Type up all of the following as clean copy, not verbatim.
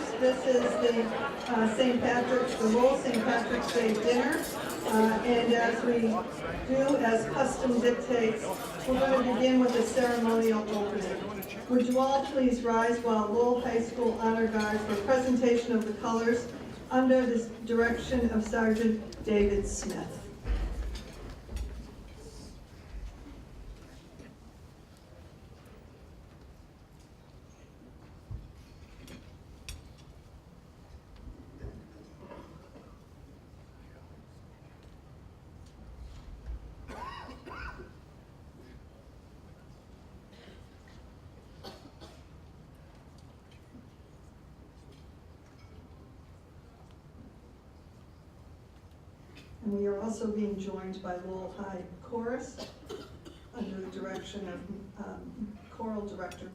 Chorus. This is the the Lowell St. Patrick's Day dinner. And as we do, as custom dictates, we're going to begin with a ceremonial opening. Would you all please rise while Lowell High School Honor Guard for presentation of the colors under the direction of Sergeant David Smith. And we are also being joined by Lowell High Chorus under the direction of choral director.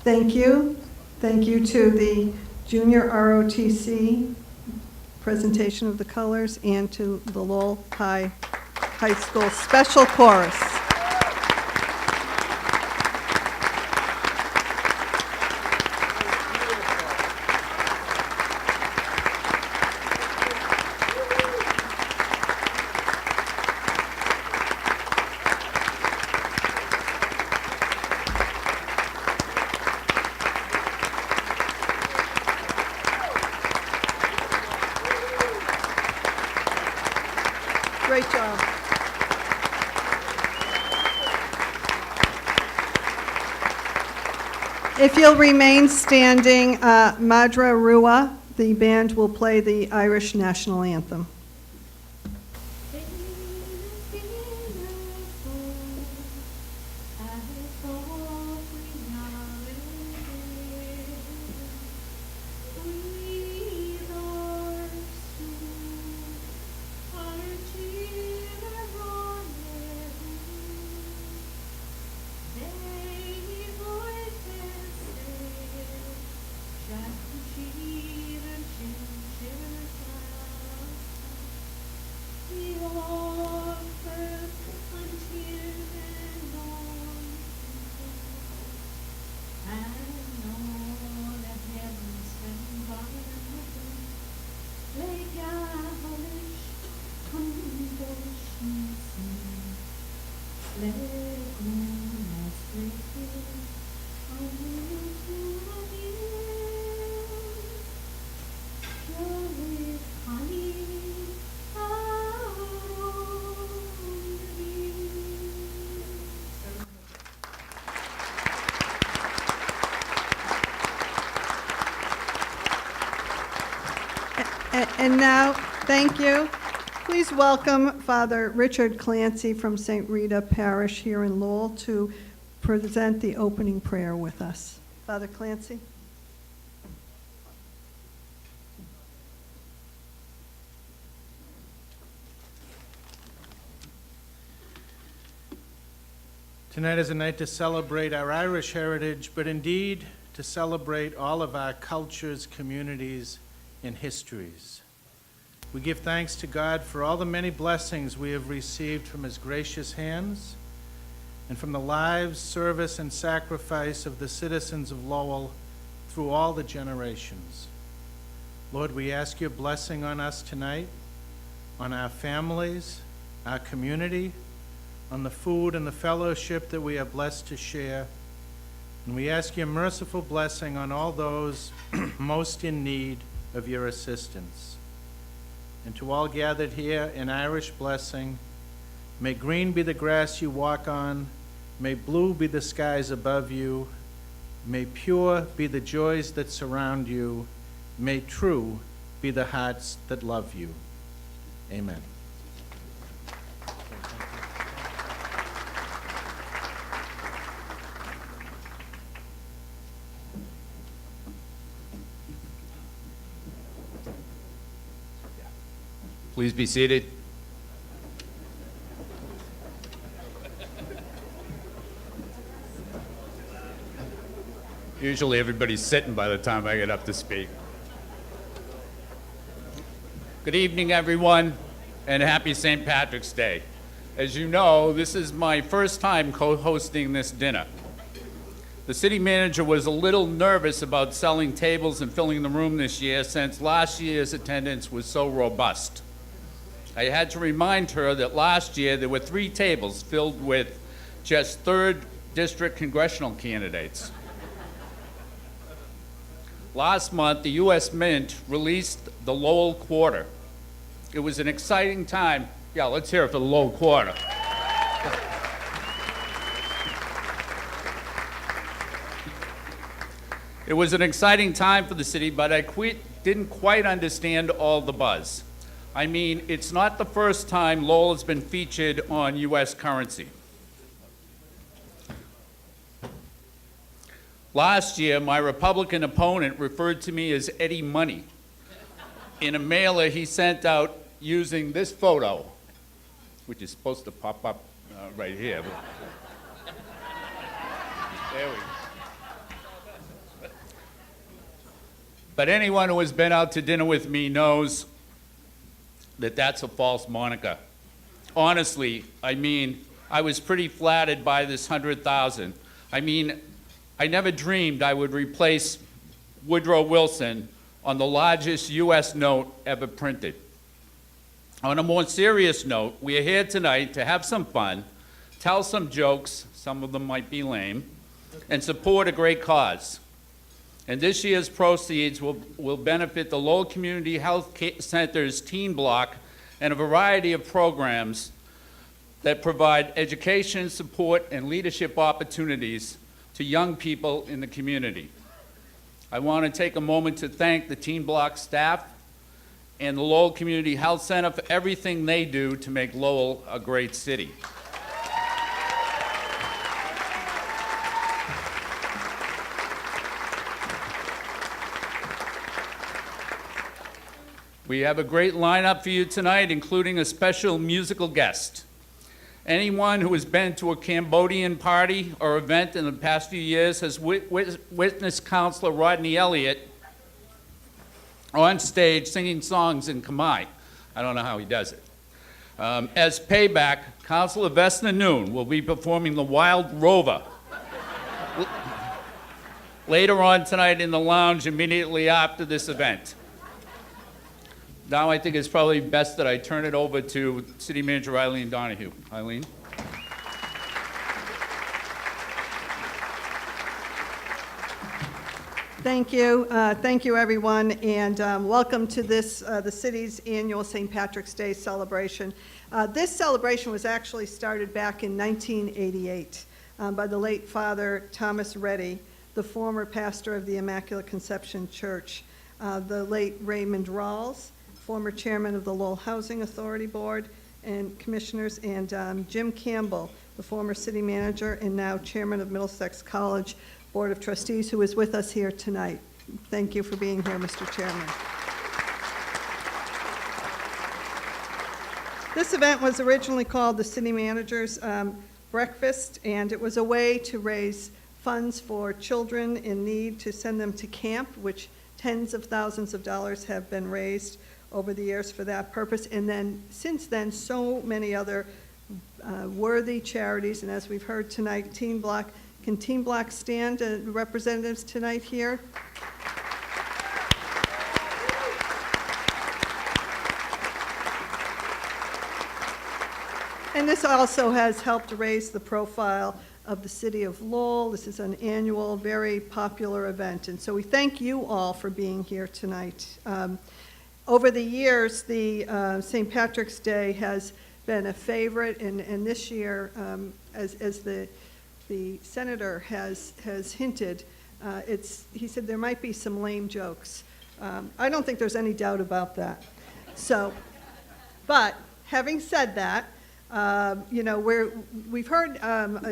Thank you. Thank you to the Junior ROTC presentation of the colors and to the Lowell High School Special Chorus. Great job. If you'll remain standing, Madra Rua, the band will play the Irish National Anthem. Let it go, my sweet only to my ears. Pure with honey, out on the breeze. And now, thank you. Please welcome Father Richard Clancy from St. Rita Parish here in Lowell to present the opening prayer with us. Father Clancy. Tonight is a night to celebrate our Irish heritage, but indeed to celebrate all of our cultures, communities, and histories. We give thanks to God for all the many blessings we have received from His gracious hands and from the lives, service, and sacrifice of the citizens of Lowell through all the generations. Lord, we ask your blessing on us tonight, on our families, our community, on the food and the fellowship that we are blessed to share. And we ask your merciful blessing on all those most in need of your assistance. And to all gathered here in Irish blessing, may green be the grass you walk on, may blue be the skies above you, may pure be the joys that surround you, may true be the hearts that love you. Amen. Please be seated. Usually everybody's sitting by the time I get up to speak. Good evening, everyone, and happy St. Patrick's Day. As you know, this is my first time co-hosting this dinner. The city manager was a little nervous about selling tables and filling the room this year since last year's attendance was so robust. I had to remind her that last year there were 3 tables filled with just 3rd district congressional candidates. Last month, the U.S. Mint released the Lowell Quarter. It was an exciting time. Yeah, let's hear it for the Lowell Quarter. It was an exciting time for the city, but I didn't quite understand all the buzz. I mean, it's not the first time Lowell has been featured on U.S. currency. Last year, my Republican opponent referred to me as Eddie Money in a mailer he sent out using this photo, which is supposed to pop up right here. There we go. But anyone who has been out to dinner with me knows that that's a false moniker. Honestly, I mean, I was pretty flattered by this 100,000. I mean, I never dreamed I would replace Woodrow Wilson on the largest U.S. note ever printed. On a more serious note, we are here tonight to have some fun, tell some jokes, some of them might be lame, and support a great cause. And this year's proceeds will benefit the Lowell Community Health Center's teen block and a variety of programs that provide education, support, and leadership opportunities to young people in the community. I want to take a moment to thank the teen block staff and the Lowell Community Health Center for everything they do to make Lowell a great city. We have a great lineup for you tonight, including a special musical guest. Anyone who has been to a Cambodian party or event in the past few years has witnessed Councilor Rodney Elliott on stage singing songs in Khmer. I don't know how he does it. As payback, Councilor Vesna Noon will be performing The Wild Rover later on tonight in the lounge immediately after this event. Now I think it's probably best that I turn it over to City Manager Eileen Donahue. Eileen? Thank you. Thank you, everyone, and welcome to this, the city's annual St. Patrick's Day celebration. This celebration was actually started back in 1988 by the late Father Thomas Reddy, the former pastor of the Immaculate Conception Church, the late Raymond Rawls, former chairman of the Lowell Housing Authority Board and Commissioners, and Jim Campbell, the former city manager and now chairman of Middlesex College Board of Trustees, who is with us here tonight. Thank you for being here, Mr. Chairman. This event was originally called the City Manager's Breakfast, and it was a way to raise funds for children in need to send them to camp, which tens of thousands of dollars have been raised over the years for that purpose. And then, since then, so many other worthy charities, and as we've heard tonight, Teen Block. Can Teen Block stand, representatives tonight here? And this also has helped raise the profile of the city of Lowell. This is an annual, very popular event, and so we thank you all for being here tonight. Over the years, the St. Patrick's Day has been a favorite, and this year, as the senator has hinted, he said there might be some lame jokes. I don't think there's any doubt about that. So, but having said that, you know, we've heard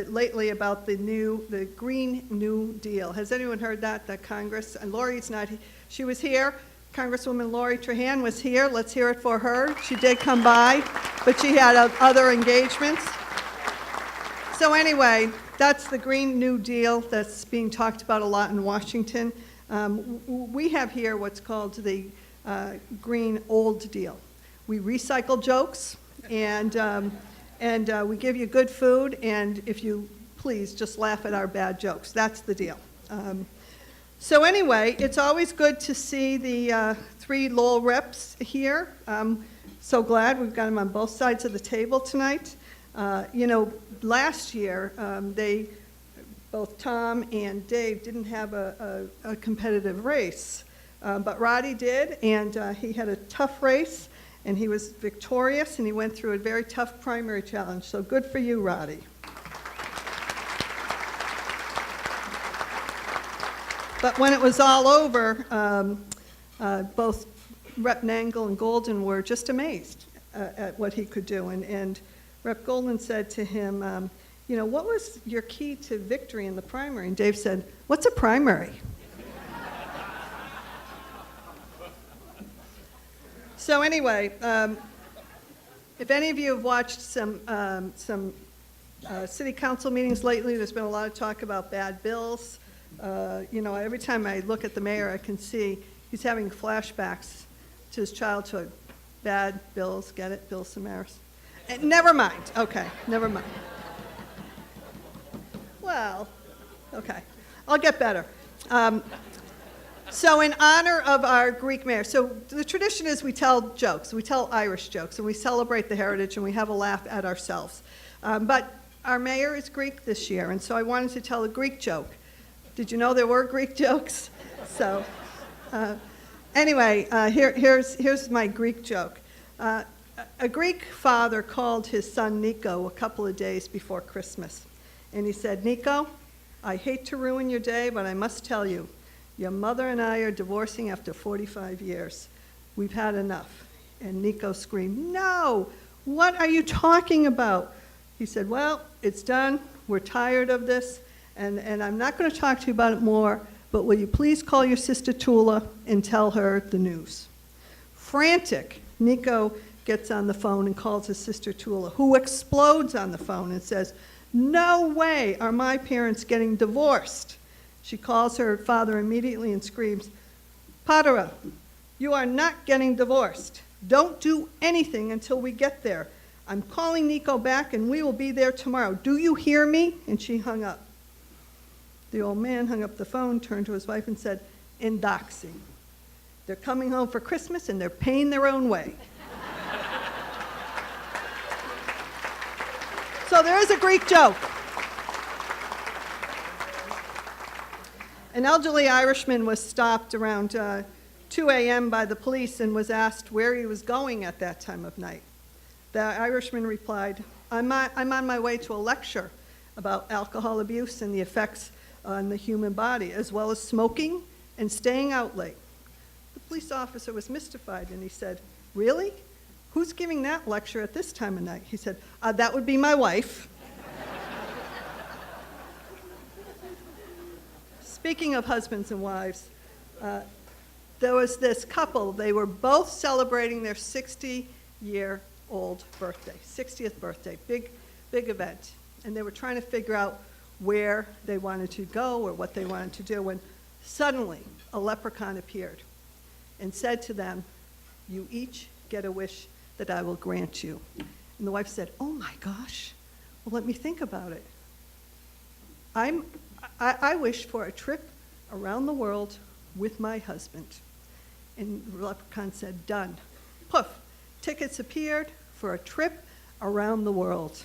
lately about the Green New Deal. Has anyone heard that Congress, and Lori's not, she was here, Congresswoman Lori Trahan was here. Let's hear it for her. She did come by, but she had other engagements. So anyway, that's the Green New Deal that's being talked about a lot in Washington. We have here what's called the Green Old Deal. We recycle jokes, and we give you good food, and if you please, just laugh at our bad jokes. That's the deal. So anyway, it's always good to see the three Lowell reps here. So glad we've got them on both sides of the table tonight. You know, last year, both Tom and Dave didn't have a competitive race, but Roddy did, and he had a tough race, and he was victorious, and he went through a very tough primary challenge. So good for you, Roddy. But when it was all over, both Rep. Nangle and Golden were just amazed at what he could do. And Rep. Golden said to him, you know, what was your key to victory in the primary? And Dave said, what's a primary? So anyway, if any of you have watched some city council meetings lately, there's been a lot of talk about bad bills. You know, every time I look at the mayor, I can see he's having flashbacks to his childhood. Bad bills, get it? Bill Samaras. Never mind. Okay, never mind. Well, okay. I'll get better. So in honor of our Greek mayor, so the tradition is we tell jokes. We tell Irish jokes, and we celebrate the heritage, and we have a laugh at ourselves. But our mayor is Greek this year, and so I wanted to tell a Greek joke. Did you know there were Greek jokes? So anyway, here's my Greek joke. A Greek father called his son Nico a couple of days before Christmas. And he said, Nico, I hate to ruin your day, but I must tell you, your mother and I are divorcing after 45 years. We've had enough. And Nico screamed, no, what are you talking about? He said, well, it's done. We're tired of this. And I'm not going to talk to you about it more, but will you please call your sister Tula and tell her the news? Frantic, Nico gets on the phone and calls his sister Tula, who explodes on the phone and says, no way are my parents getting divorced. She calls her father immediately and screams, Padara, you are not getting divorced. Don't do anything until we get there. I'm calling Nico back and we will be there tomorrow. Do you hear me? And she hung up. The old man hung up the phone, turned to his wife and said, Indoxy. They're coming home for Christmas and they're paying their own way. So there is a Greek joke. An elderly Irishman was stopped around 2 a.m. by the police and was asked where he was going at that time of night. The Irishman replied, I'm on my way to a lecture about alcohol abuse and the effects on the human body, as well as smoking and staying out late. The police officer was mystified, and he said, really? Who's giving that lecture at this time of night? He said, that would be my wife. Speaking of husbands and wives, there was this couple. They were both celebrating their 60-year-old birthday, 60th birthday, big event. And they were trying to figure out where they wanted to go or what they wanted to do when suddenly a leprechaun appeared and said to them, you each get a wish that I will grant you. And the wife said, oh my gosh, well, let me think about it. I wish for a trip around the world with my husband. And the leprechaun said, done. Poof, tickets appeared for a trip around the world.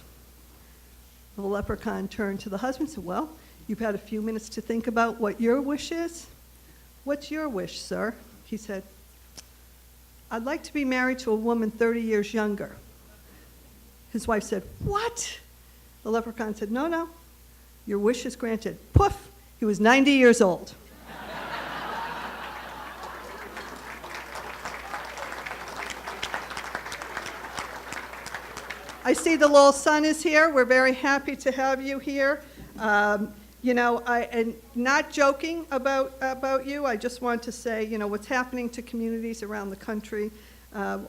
The leprechaun turned to the husband and said, well, you've had a few minutes to think about what your wish is. What's your wish, sir? He said, I'd like to be married to a woman 30 years younger. His wife said, what? The leprechaun said, no, your wish is granted. Poof, he was 90 years old. I see the Lowell Sun is here. We're very happy to have you here. You know, and not joking about you, I just want to say, you know, what's happening to communities around the country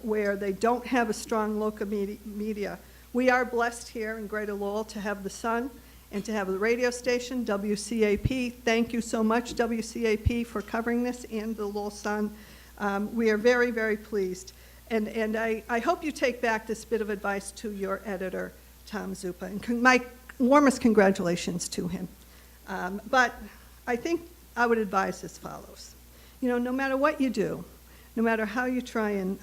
where they don't have a strong local media. We are blessed here in Greater Lowell to have the Sun and to have the radio station, WCAP. Thank you so much, WCAP, for covering this, and the Lowell Sun. We are very, very pleased. And I hope you take back this bit of advice to your editor, Tom Zupa. And my warmest congratulations to him. But I think I would advise as follows. You know, no matter what you do, no matter how you try and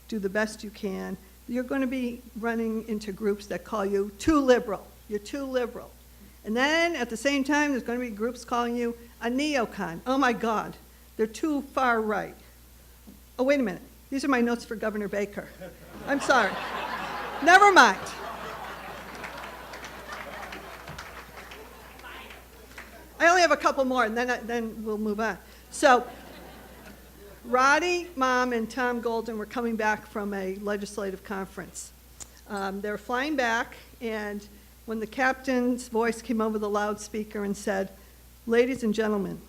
do the best you can, you're going to be running into groups that call you too liberal. You're too liberal. And then at the same time, there's going to be groups calling you a neocon. Oh my God, they're too far right. Oh, wait a minute. These are my notes for Governor Baker. I'm sorry. Never mind. I only have a couple more, and then we'll move on. So, Roddy, Mom, and Tom Golden were coming back from a legislative conference. They were flying back, and when the captain's voice came over the loudspeaker and said, ladies and gentlemen,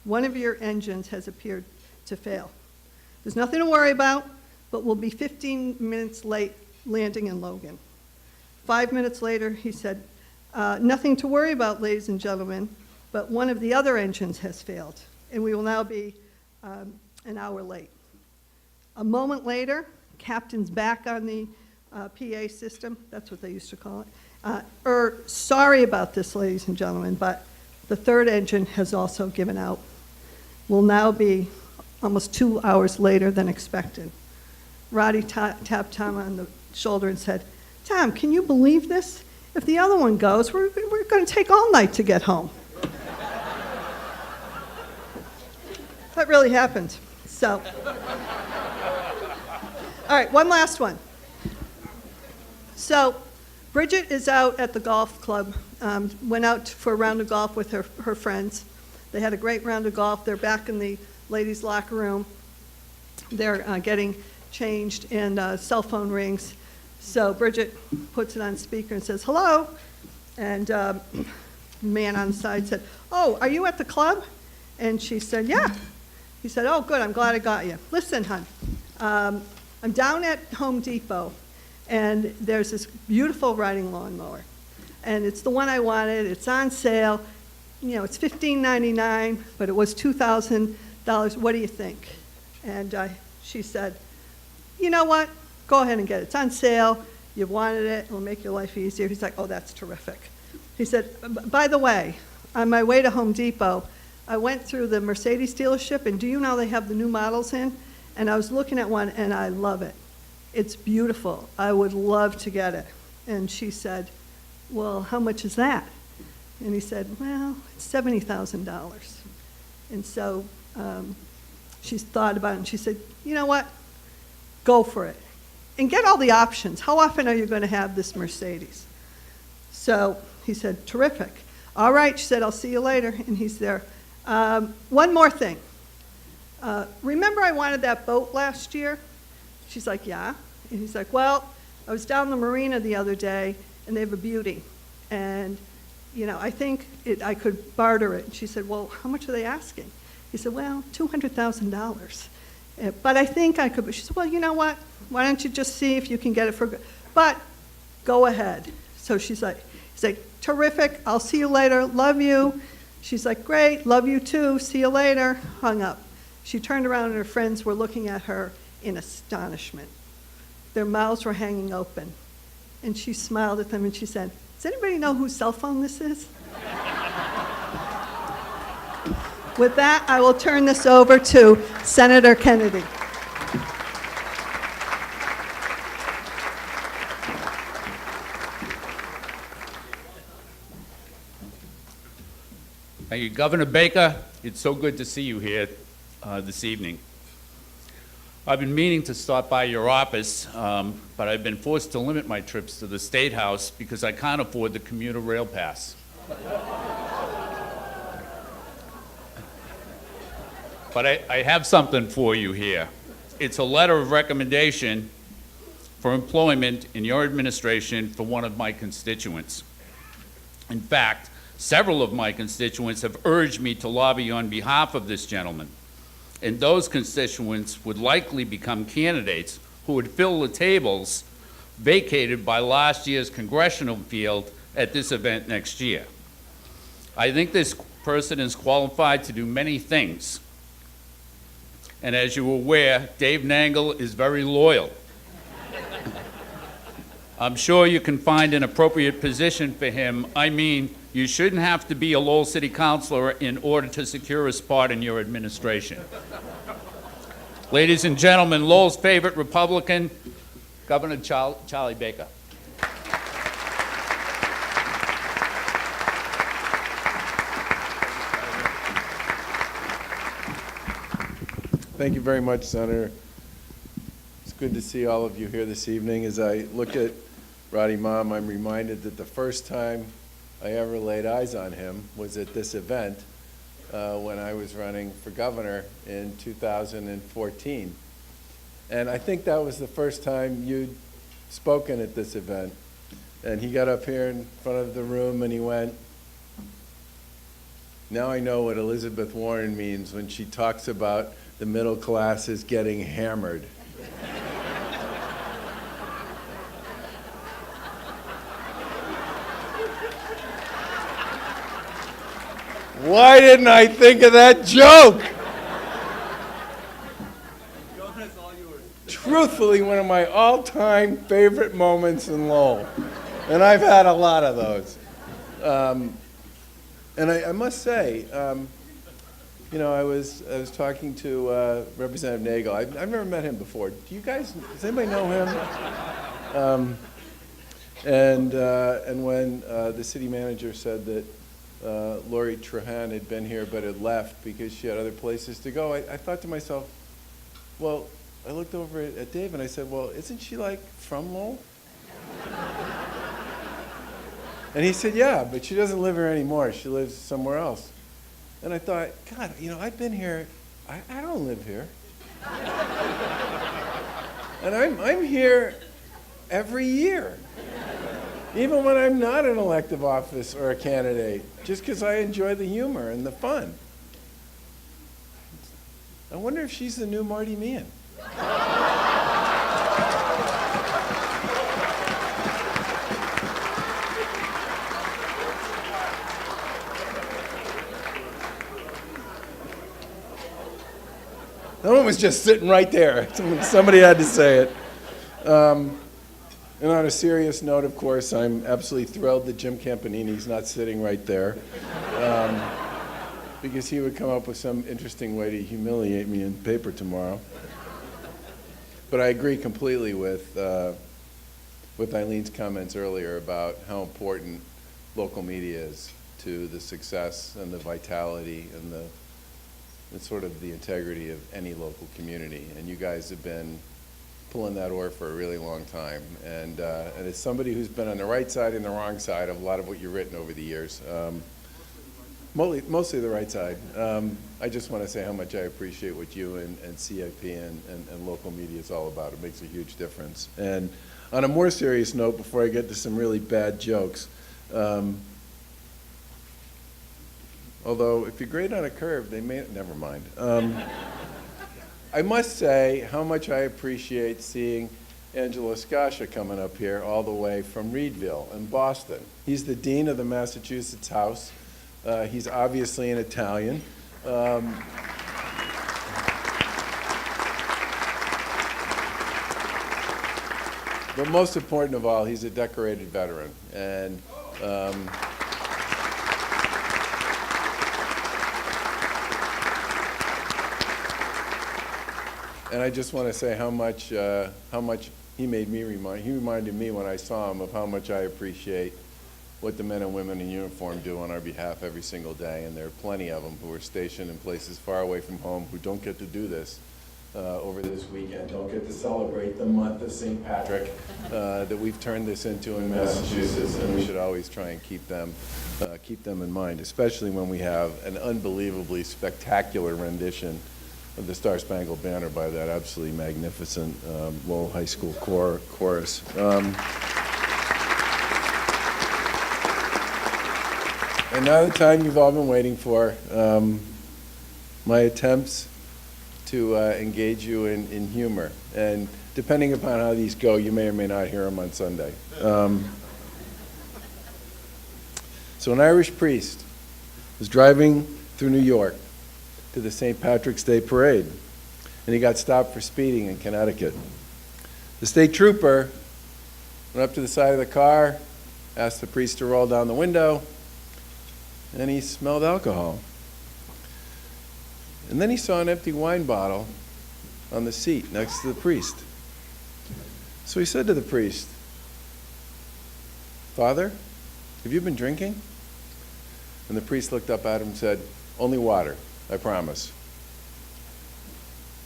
one of your engines has appeared to fail. There's nothing to worry about, but we'll be 15 minutes late landing in Logan. 5 minutes later, he said, nothing to worry about, ladies and gentlemen, but one of the other engines has failed, and we will now be an hour late. A moment later, captain's back on the PA system, that's what they used to call it. Sorry about this, ladies and gentlemen, but the third engine has also given out. We'll now be almost 2 hours later than expected. Roddy tapped Tom on the shoulder and said, Tom, can you believe this? If the other one goes, we're going to take all night to get home. That really happened. So, all right, one last one. So, Bridget is out at the golf club, went out for a round of golf with her friends. They had a great round of golf. They're back in the ladies' locker room. They're getting changed, and cell phone rings. So Bridget puts it on speaker and says, hello. And the man on the side said, oh, are you at the club? And she said, yeah. He said, oh, good, I'm glad I got you. Listen, hon, I'm down at Home Depot, and there's this beautiful riding lawnmower. And it's the one I wanted. It's on sale. You know, it's $15.99, but it was $2,000. What do you think? And she said, you know what? Go ahead and get it. It's on sale. You've wanted it. It'll make your life easier. He's like, oh, that's terrific. He said, by the way, on my way to Home Depot, I went through the Mercedes dealership, and do you know they have the new models in? And I was looking at one, and I love it. It's beautiful. I would love to get it. And she said, well, how much is that? And he said, well, it's $70,000. And so she's thought about it, and she said, you know what? Go for it. And get all the options. How often are you going to have this Mercedes? So he said, terrific. All right, she said, I'll see you later. And he's there. One more thing. Remember I wanted that boat last year? She's like, yeah. And he's like, well, I was down the marina the other day, and they have a beauty. And, you know, I think I could barter it. And she said, well, how much are they asking? He said, well, $200,000. But I think I could. She said, well, you know what? Why don't you just see if you can get it for, but go ahead. So he's like, terrific, I'll see you later, love you. She's like, great, love you too, see you later, hung up. She turned around and her friends were looking at her in astonishment. Their mouths were hanging open. And she smiled at them and she said, does anybody know whose cell phone this is? With that, I will turn this over to Senator Kennedy. Thank you, Governor Baker. It's so good to see you here this evening. I've been meaning to stop by your office, but I've been forced to limit my trips to the State House because I can't afford the commuter rail pass. But I have something for you here. It's a letter of recommendation for employment in your administration for one of my constituents. In fact, several of my constituents have urged me to lobby on behalf of this gentleman, and those constituents would likely become candidates who would fill the tables vacated by last year's congressional field at this event next year. I think this person is qualified to do many things, and as you're aware, Dave Nangle is very loyal. I'm sure you can find an appropriate position for him. I mean, you shouldn't have to be a Lowell City Councilor in order to secure a spot in your administration. Ladies and gentlemen, Lowell's favorite Republican, Governor Charlie Baker. Thank you very much, Senator. It's good to see all of you here this evening. As I look at Roddy Mom, I'm reminded that the first time I ever laid eyes on him was at this event when I was running for governor in 2014. And I think that was the first time you'd spoken at this event. And he got up here in front of the room and he went, now I know what Elizabeth Warren means when she talks about the middle classes getting hammered. Why didn't I think of that joke? Truthfully, one of my all-time favorite moments in Lowell. And I've had a lot of those. And I must say, you know, I was talking to Representative Nagel. I've never met him before. Do you guys, does anybody know him? And when the city manager said that Lori Trahan had been here but had left because she had other places to go, I thought to myself, well, I looked over at Dave and I said, well, isn't she like from Lowell? And he said, yeah, but she doesn't live here anymore. She lives somewhere else. And I thought, God, you know, I've been here, I don't live here. And I'm here every year. Even when I'm not in elective office or a candidate, just because I enjoy the humor and the fun. I wonder if she's the new Marty Meehan. That one was just sitting right there. Somebody had to say it. And on a serious note, of course, I'm absolutely thrilled that Jim Campanini's not sitting right there, because he would come up with some interesting way to humiliate me in the paper tomorrow. But I agree completely with Eileen's comments earlier about how important local media is to the success and the vitality and It's sort of the integrity of any local community, and you guys have been pulling that oar for a really long time. And as somebody who's been on the right side and the wrong side of a lot of what you've written over the years, mostly the right side, I just want to say how much I appreciate what you and CIP and local media is all about. It makes a huge difference. And on a more serious note, before I get to some really bad jokes, although if you grade on a curve, they may, never mind. I must say how much I appreciate seeing Angelo Sciascia coming up here all the way from Reedville in Boston. He's the dean of the Massachusetts House. He's obviously an Italian. But most important of all, he's a decorated veteran. And I just want to say how much he made me he reminded me when I saw him of how much I appreciate what the men and women in uniform do on our behalf every single day. And there are plenty of them who are stationed in places far away from home who don't get to do this over this weekend, don't get to celebrate the month of St. Patrick that we've turned this into in Massachusetts, and we should always try and keep them in mind, especially when we have an unbelievably spectacular rendition of the Star Spangled Banner by that absolutely magnificent Lowell High School chorus. And now the time you've all been waiting for, my attempts to engage you in humor. And depending upon how these go, you may or may not hear them on Sunday. So an Irish priest was driving through New York to the St. Patrick's Day parade, and he got stopped for speeding in Connecticut. The state trooper went up to the side of the car, asked the priest to roll down the window, and he smelled alcohol. And then he saw an empty wine bottle on the seat next to the priest. So he said to the priest, "Father, have you been drinking?" And the priest looked up at him and said, "Only water, I promise."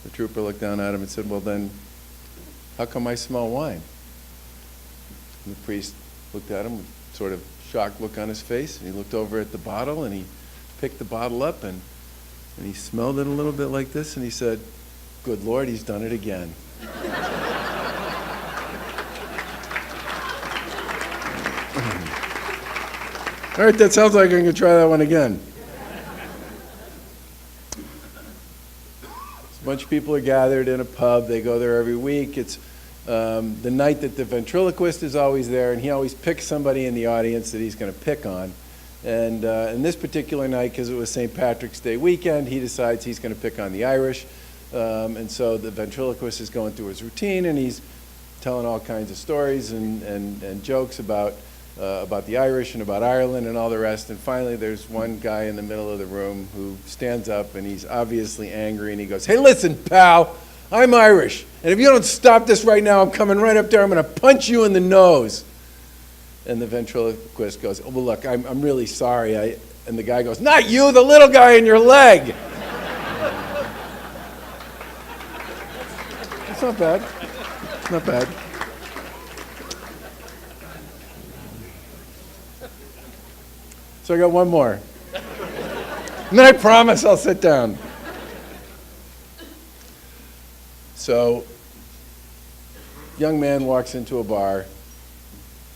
The trooper looked down at him and said, "Well then, how come I smell wine?" And the priest looked at him with sort of shocked look on his face, and he looked over at the bottle, and he picked the bottle up, and he smelled it a little bit like this, and he said, "Good Lord, he's done it again." All right, that sounds like I'm going to try that one again. A bunch of people are gathered in a pub. They go there every week. It's the night that the ventriloquist is always there, and he always picks somebody in the audience that he's going to pick on. And in this particular night, because it was St. Patrick's Day weekend, he decides he's going to pick on the Irish. And so the ventriloquist is going through his routine, and he's telling all kinds of stories and jokes about the Irish and about Ireland and all the rest. And finally, there's one guy in the middle of the room who stands up, and he's obviously angry, and he goes, "Hey, listen, pal, I'm Irish, and if you don't stop this right now, I'm coming right up there, I'm going to punch you in the nose." And the ventriloquist goes, "Oh, well, look, I'm really sorry." And the guy goes, "Not you, the little guy in your leg." It's not bad. It's not bad. So I got one more. And then I promise I'll sit down. So, young man walks into a bar.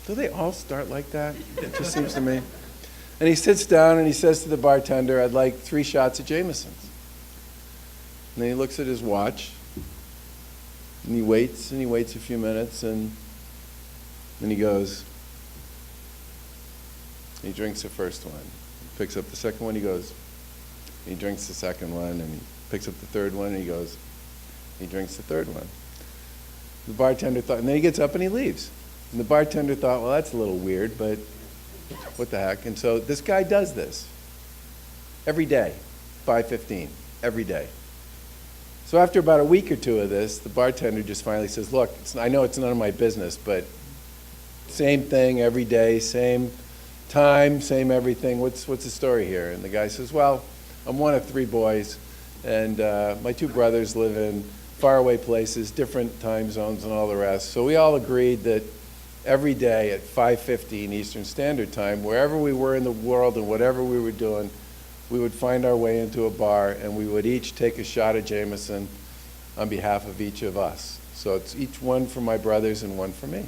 Do they all start like that? It just seems to me. And he sits down and he says to the bartender, "I'd like 3 shots of Jameson's." And then he looks at his watch, and he waits a few minutes, and then he goes, he drinks the first one, he picks up the second one, he goes, he drinks the second one, and he picks up the third one, and he goes, he drinks the third one. The bartender thought, and then he gets up and he leaves. And the bartender thought, well, that's a little weird, but what the heck? And so this guy does this every day, 5:15, every day. So after about a week or two of this, the bartender just finally says, "Look, I know it's none of my business, but same thing every day, same time, same everything. What's the story here?" And the guy says, "Well, I'm one of 3 boys, And my two brothers live in faraway places, different time zones and all the rest. So we all agreed that every day at 5:15 Eastern Standard Time, wherever we were in the world and whatever we were doing, we would find our way into a bar and we would each take a shot of Jameson on behalf of each of us. So it's each one for my brothers and one for me.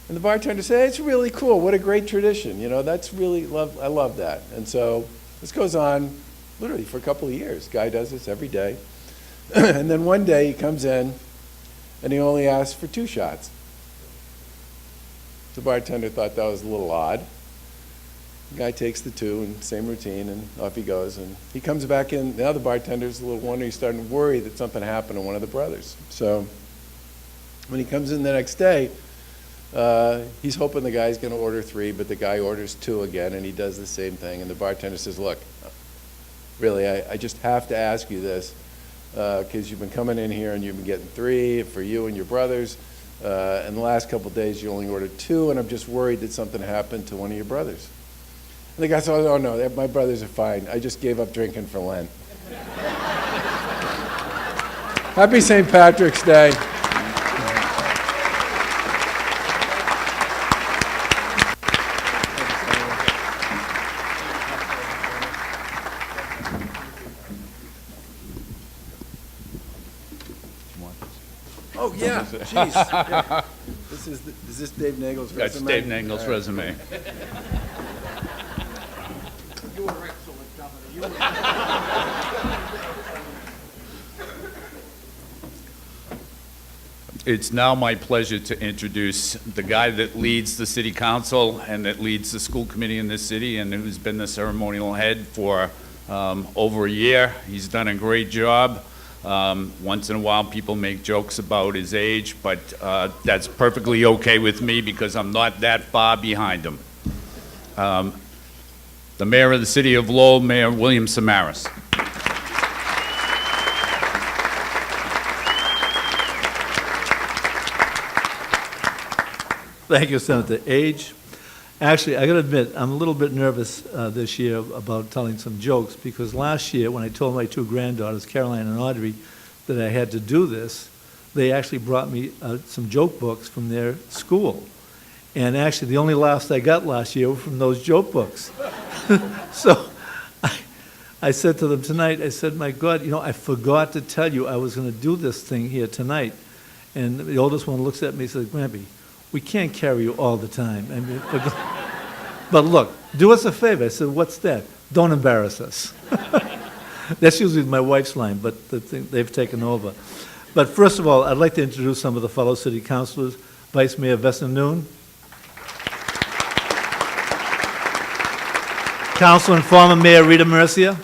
And the bartender said, "It's really cool. What a great tradition. You know, that's really I love that." And so this goes on literally for a couple of years. Guy does this every day. And then one day he comes in and he only asks for 2 shots. The bartender thought that was a little odd. The guy takes the 2 and same routine, and off he goes. And he comes back in. Now the bartender's a little wondering. He's starting to worry that something happened to one of the brothers. So when he comes in the next day, he's hoping the guy's going to order 3, but the guy orders 2 again, and he does the same thing. And the bartender says, "Look, really, I just have to ask you this, because you've been coming in here and you've been getting 3 for you and your brothers. And the last couple of days you only ordered 2, and I'm just worried that something happened to one of your brothers." And the guy said, "Oh, no, my brothers are fine. I just gave up drinking for Lent." Happy St. Patrick's Day. Oh, yeah, jeez. Yeah. Is this Dave Nagel's resume? That's Dave Nagel's resume. You were excellent, Governor. You were It's now my pleasure to introduce the guy that leads the city council and that leads the school committee in this city and who's been the ceremonial head for over a year. He's done a great job. Once in a while, people make jokes about his age, but that's perfectly okay with me because I'm not that far behind him. The mayor of the city of Lowell, Mayor William Samaras. Thank you, Senator. Age. Actually, I got to admit, I'm a little bit nervous this year about telling some jokes because last year when I told my 2 granddaughters, Caroline and Audrey, that I had to do this, they actually brought me some joke books from their school. And actually, the only laughs I got last year were from those joke books. So I said to them tonight, I said, "My God, you know, I forgot to tell you I was going to do this thing here tonight." And the oldest one looks at me and says, "Grampy, we can't carry you all the time. I mean, but look, do us a favor." I said, "What's that?" "Don't embarrass us." That's usually my wife's line, but they've taken over. But first of all, I'd like to introduce some of the fellow city councilors. Vice Mayor Vesta Noon. Councilor and former Mayor Rita Mercia.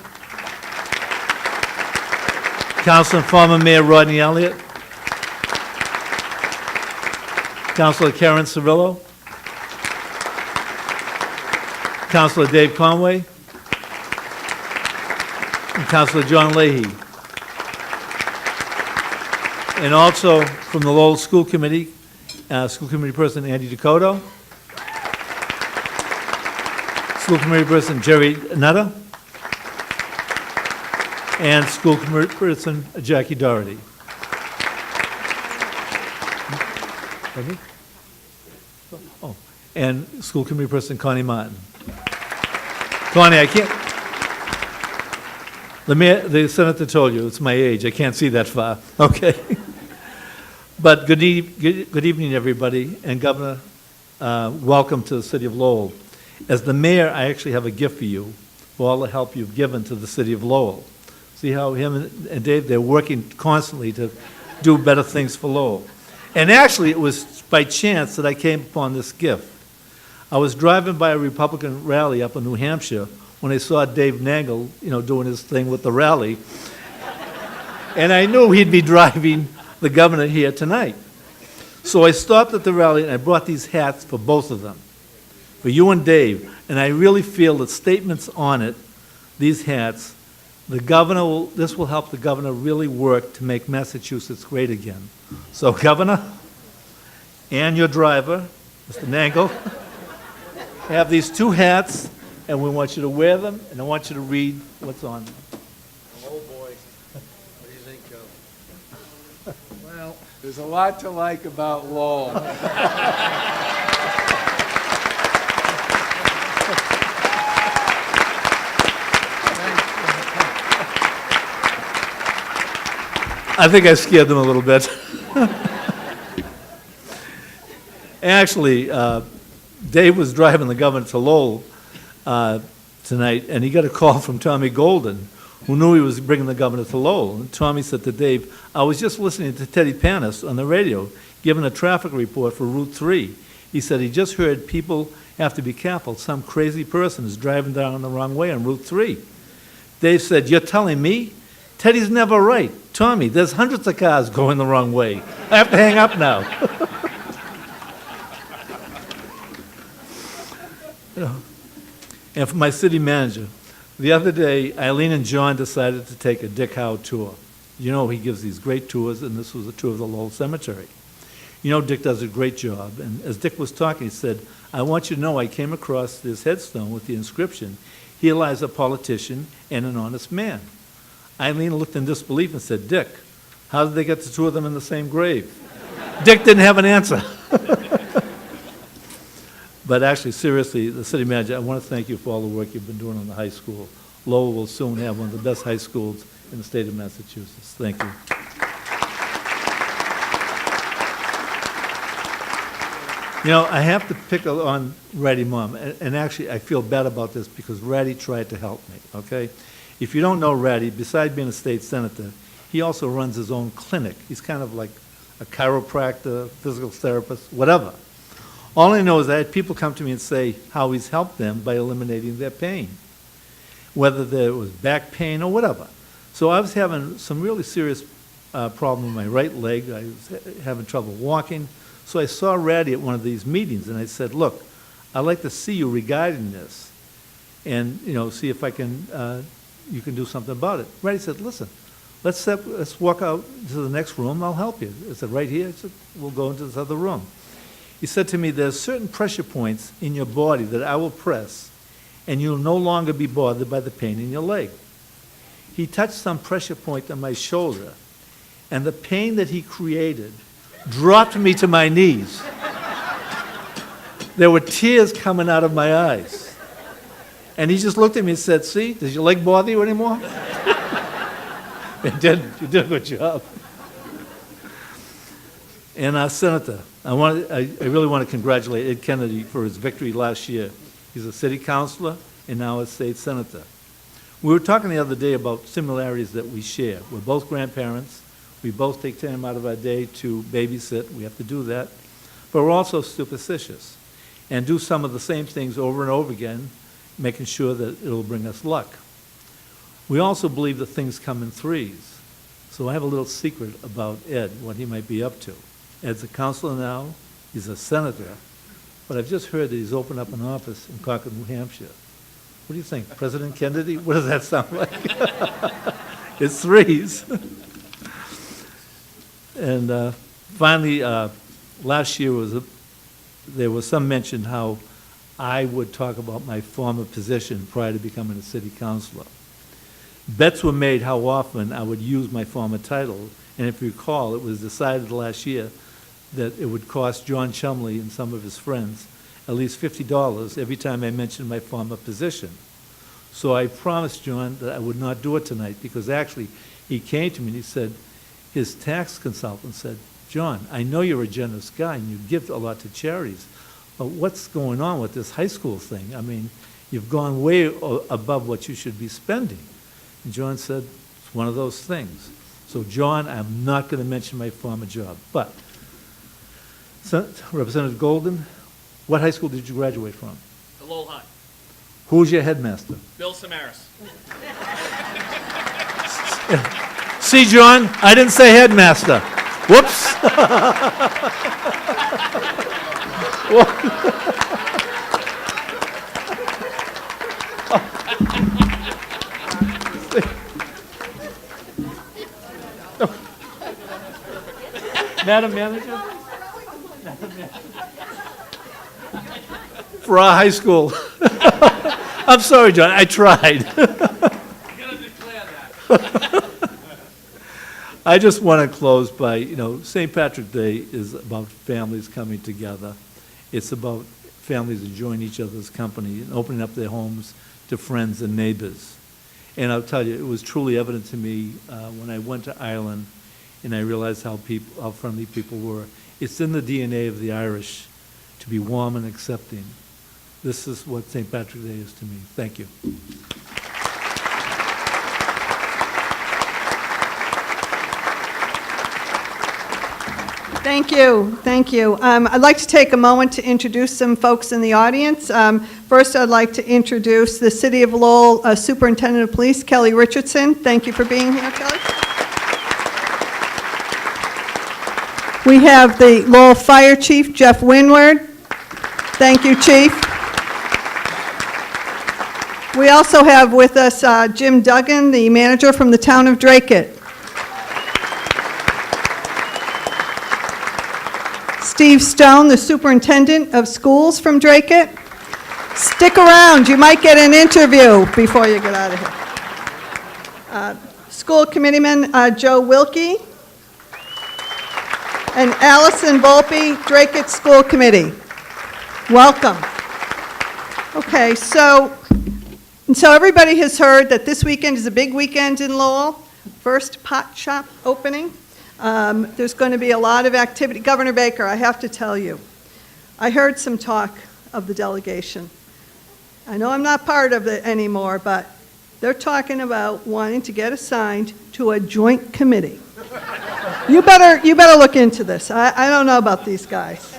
Councilor and former Mayor Rodney Elliott. Councilor Karen Cirillo. Councilor Dave Conway. And Councilor John Leahy. And also from the Lowell School Committee, School Committee Person Andy Dakota. School Committee Person Jerry Nutter. And School Committee Person Jackie Doherty. Oh, and School Committee Person Connie Martin. Connie, I can't. The senator told you it's my age. I can't see that far. Okay. But good evening, everybody, and Governor, welcome to the city of Lowell. As the mayor, I actually have a gift for you for all the help you've given to the city of Lowell. See how him and Dave, they're working constantly to do better things for Lowell. And actually, it was by chance that I came upon this gift. I was driving by a Republican rally up in New Hampshire when I saw Dave Nagel, doing his thing with the rally. And I knew he'd be driving the governor here tonight. So I stopped at the rally and I brought these hats for both of them, for you and Dave. And I really feel that statements on it, these hats, this will help the governor really work to make Massachusetts great again. So Governor, and your driver, Mr. Nagel, have these 2 hats, and we want you to wear them, and I want you to read what's on them. There's a lot to like about Lowell. I think I scared them a little bit. Actually, Dave was driving the governor to Lowell tonight, and he got a call from Tommy Golden, who knew he was bringing the governor to Lowell. And Tommy said to Dave, I was just listening to Teddy Panis on the radio, giving a traffic report for Route 3. He said he just heard people have to be careful. Some crazy person is driving down the wrong way on Route 3. Dave said, you're telling me? Teddy's never right. Tommy, there's hundreds of cars going the wrong way. I have to hang up now. You know. And for my city manager, the other day, Eileen and John decided to take a Dick Howe tour. You know, he gives these great tours, and this was a tour of the Lowell Cemetery. You know, Dick does a great job, and as Dick was talking, he said, I want you to know I came across this headstone with the inscription, here lies a politician and an honest man. Eileen looked in disbelief and said, Dick, how did they get the two of them in the same grave? Dick didn't have an answer. But actually, seriously, the city manager, I want to thank you for all the work you've been doing on the high school. Lowell will soon have one of the best high schools in the state of Massachusetts. Thank you. You know, I have to pick on Ratty Mom, and actually, I feel bad about this because Ratty tried to help me, okay? If you don't know Ratty, besides being a state senator, he also runs his own clinic. He's kind of like a chiropractor, physical therapist, whatever. All I know is I had people come to me and say how he's helped them by eliminating their pain, whether there was back pain or whatever. So I was having some really serious problem with my right leg. I was having trouble walking. So I saw Ratty at one of these meetings, and I said, look, I'd like to see you regarding this and, you know, see if I can, you can do something about it. Ratty said, listen, let's walk out to the next room. I'll help you. I said, right here? I said, we'll go into this other room. He said to me, there's certain pressure points in your body that I will press, and you'll no longer be bothered by the pain in your leg. He touched some pressure point on my shoulder, and the pain that he created dropped me to my knees. There were tears coming out of my eyes. And he just looked at me and said, see, does your leg bother you anymore? It didn't. You did a good job. And our senator, I really want to congratulate Ed Kennedy for his victory last year. He's a city councilor and now a state senator. We were talking the other day about similarities that we share. We're both grandparents. We both take time out of our day to babysit. We have to do that. But we're also superstitious and do some of the same things over and over again, making sure that it'll bring us luck. We also believe that things come in threes. So I have a little secret about Ed, what he might be up to. Ed's a counselor now, he's a senator, but I've just heard that he's opened up an office in Concord, New Hampshire. What do you think, President Kennedy? What does that sound like? It's threes. And finally, last year there was some mention how I would talk about my former position prior to becoming a city councilor. Bets were made how often I would use my former title, and if you recall, it was decided last year that it would cost John Chumley and some of his friends at least $50 every time I mentioned my former position. So I promised John that I would not do it tonight, because actually he came to me and he said, his tax consultant said, John, I know you're a generous guy and you give a lot to charities, but what's going on with this high school thing? I mean, you've gone way above what you should be spending. And John said, it's one of those things. So John, I'm not going to mention my former job, but Representative Golden, what high school did you graduate from? The Lowell High. Who's your headmaster? Bill Samaras. See, John, I didn't say headmaster. Whoops. Madam Manager? For our high school. I'm sorry, John, I tried. You gotta declare that. I just want to close by, St. Patrick's Day is about families coming together. It's about families enjoying each other's company and opening up their homes to friends and neighbors. And I'll tell you, it was truly evident to me when I went to Ireland and I realized how friendly people were. It's in the DNA of the Irish to be warm and accepting. This is what St. Patrick's Day is to me. Thank you. Thank you, thank you. I'd like to take a moment to introduce some folks in the audience. First, I'd like to introduce the City of Lowell Superintendent of Police, Kelly Richardson. Thank you for being here, Kelly. We have the Lowell Fire Chief, Jeff Winward. Thank you, Chief. We also have with us Jim Duggan, the manager from the town of Dracut. Steve Stone, the superintendent of schools from Dracut. Stick around, you might get an interview before you get out of here. School committeeman Joe Wilkie. And Allison Volpe, Dracut School Committee. Welcome. Okay, so everybody has heard that this weekend is a big weekend in Lowell. First pot shop opening. There's going to be a lot of activity. Governor Baker, I have to tell you, I heard some talk of the delegation. I know I'm not part of it anymore, but they're talking about wanting to get assigned to a joint committee. You better look into this. I don't know about these guys.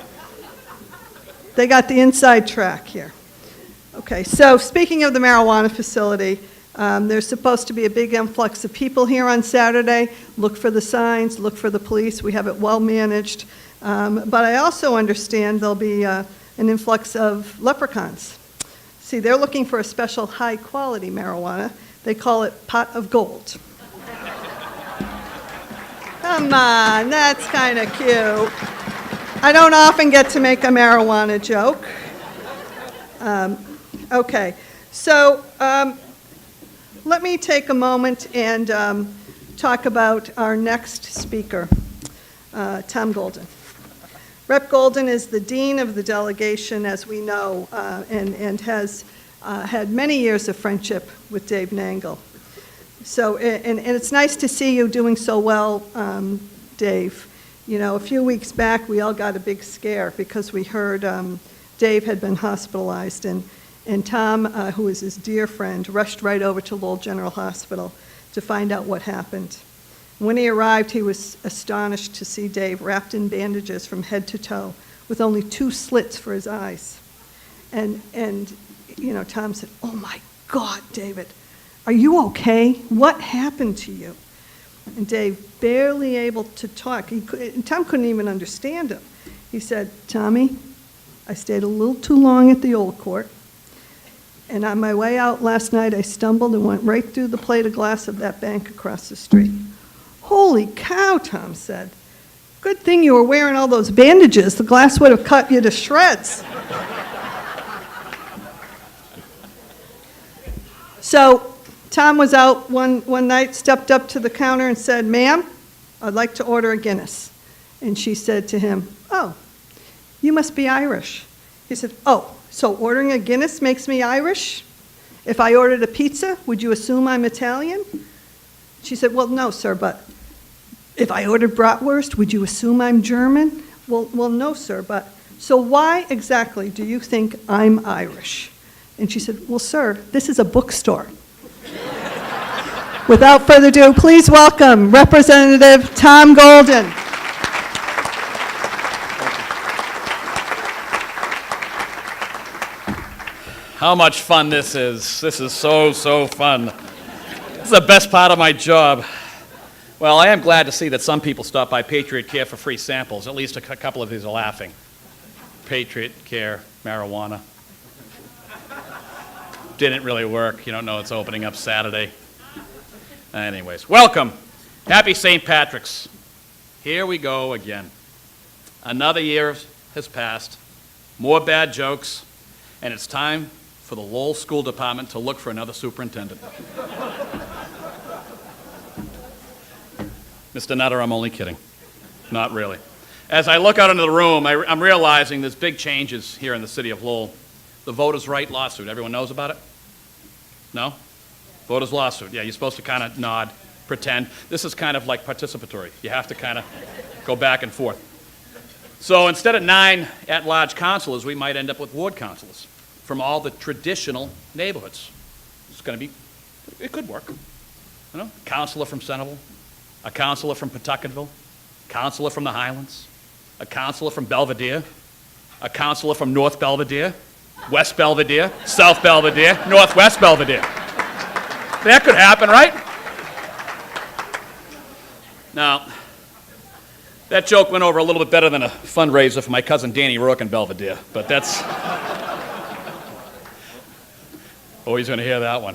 They got the inside track here. Okay, so speaking of the marijuana facility, there's supposed to be a big influx of people here on Saturday. Look for the signs, look for the police. We have it well managed. But I also understand there'll be an influx of leprechauns. See, they're looking for a special high-quality marijuana. They call it pot of gold. Come on, that's kind of cute. I don't often get to make a marijuana joke. Okay, so let me take a moment and talk about our next speaker, Tom Golden. Rep. Golden is the dean of the delegation, as we know, and has had many years of friendship with Dave Nangle. So, and it's nice to see you doing so well, Dave. You know, a few weeks back, we all got a big scare because we heard Dave had been hospitalized, and Tom, who is his dear friend, rushed right over to Lowell General Hospital to find out what happened. When he arrived, he was astonished to see Dave wrapped in bandages from head to toe with only 2 slits for his eyes. And you know, Tom said, "Oh my God, David, are you okay? What happened to you?" And Dave, barely able to talk, Tom couldn't even understand him. He said, "Tommy, I stayed a little too long at the old court, and on my way out last night, I stumbled and went right through the plate of glass of that bank across the street." "Holy cow," Tom said. "Good thing you were wearing all those bandages. The glass would have cut you to shreds." So Tom was out one night, stepped up to the counter and said, "Ma'am, I'd like to order a Guinness." And she said to him, "Oh, you must be Irish." He said, "Oh, so ordering a Guinness makes me Irish? If I ordered a pizza, would you assume I'm Italian?" She said, "Well, no, sir, but if I ordered bratwurst, would you assume I'm German?" Well, no, sir, but so why exactly do you think I'm Irish?" And she said, "Well, sir, this is a bookstore." Without further ado, please welcome Representative Tom Golden. How much fun this is. This is so fun. This is the best part of my job. Well, I am glad to see that some people stop by Patriot Care for free samples. At least a couple of these are laughing. Patriot Care, marijuana. Didn't really work. You don't know it's opening up Saturday. Anyways, welcome. Happy St. Patrick's. Here we go again. Another year has passed. More bad jokes. And it's time for the Lowell School Department to look for another superintendent. Mr. Nutter, I'm only kidding. Not really. As I look out into the room, I'm realizing there's big changes here in the city of Lowell. The voters' right lawsuit, everyone knows about it? No? Voters' lawsuit, yeah, you're supposed to kind of nod, pretend. This is kind of like participatory. You have to kind of go back and forth. So instead of 9 at-large councilors, we might end up with ward councilors from all the traditional neighborhoods. It's going to be, it could work. You know, councilor from Centerville, a councilor from Pawtucketville, councilor from the Highlands, a councilor from Belvedere, a councilor from North Belvedere, West Belvedere, South Belvedere, Northwest Belvedere. That could happen, right? Now, that joke went over a little bit better than a fundraiser for my cousin Danny Rourke in Belvedere, but that's... Oh, he's going to hear that one.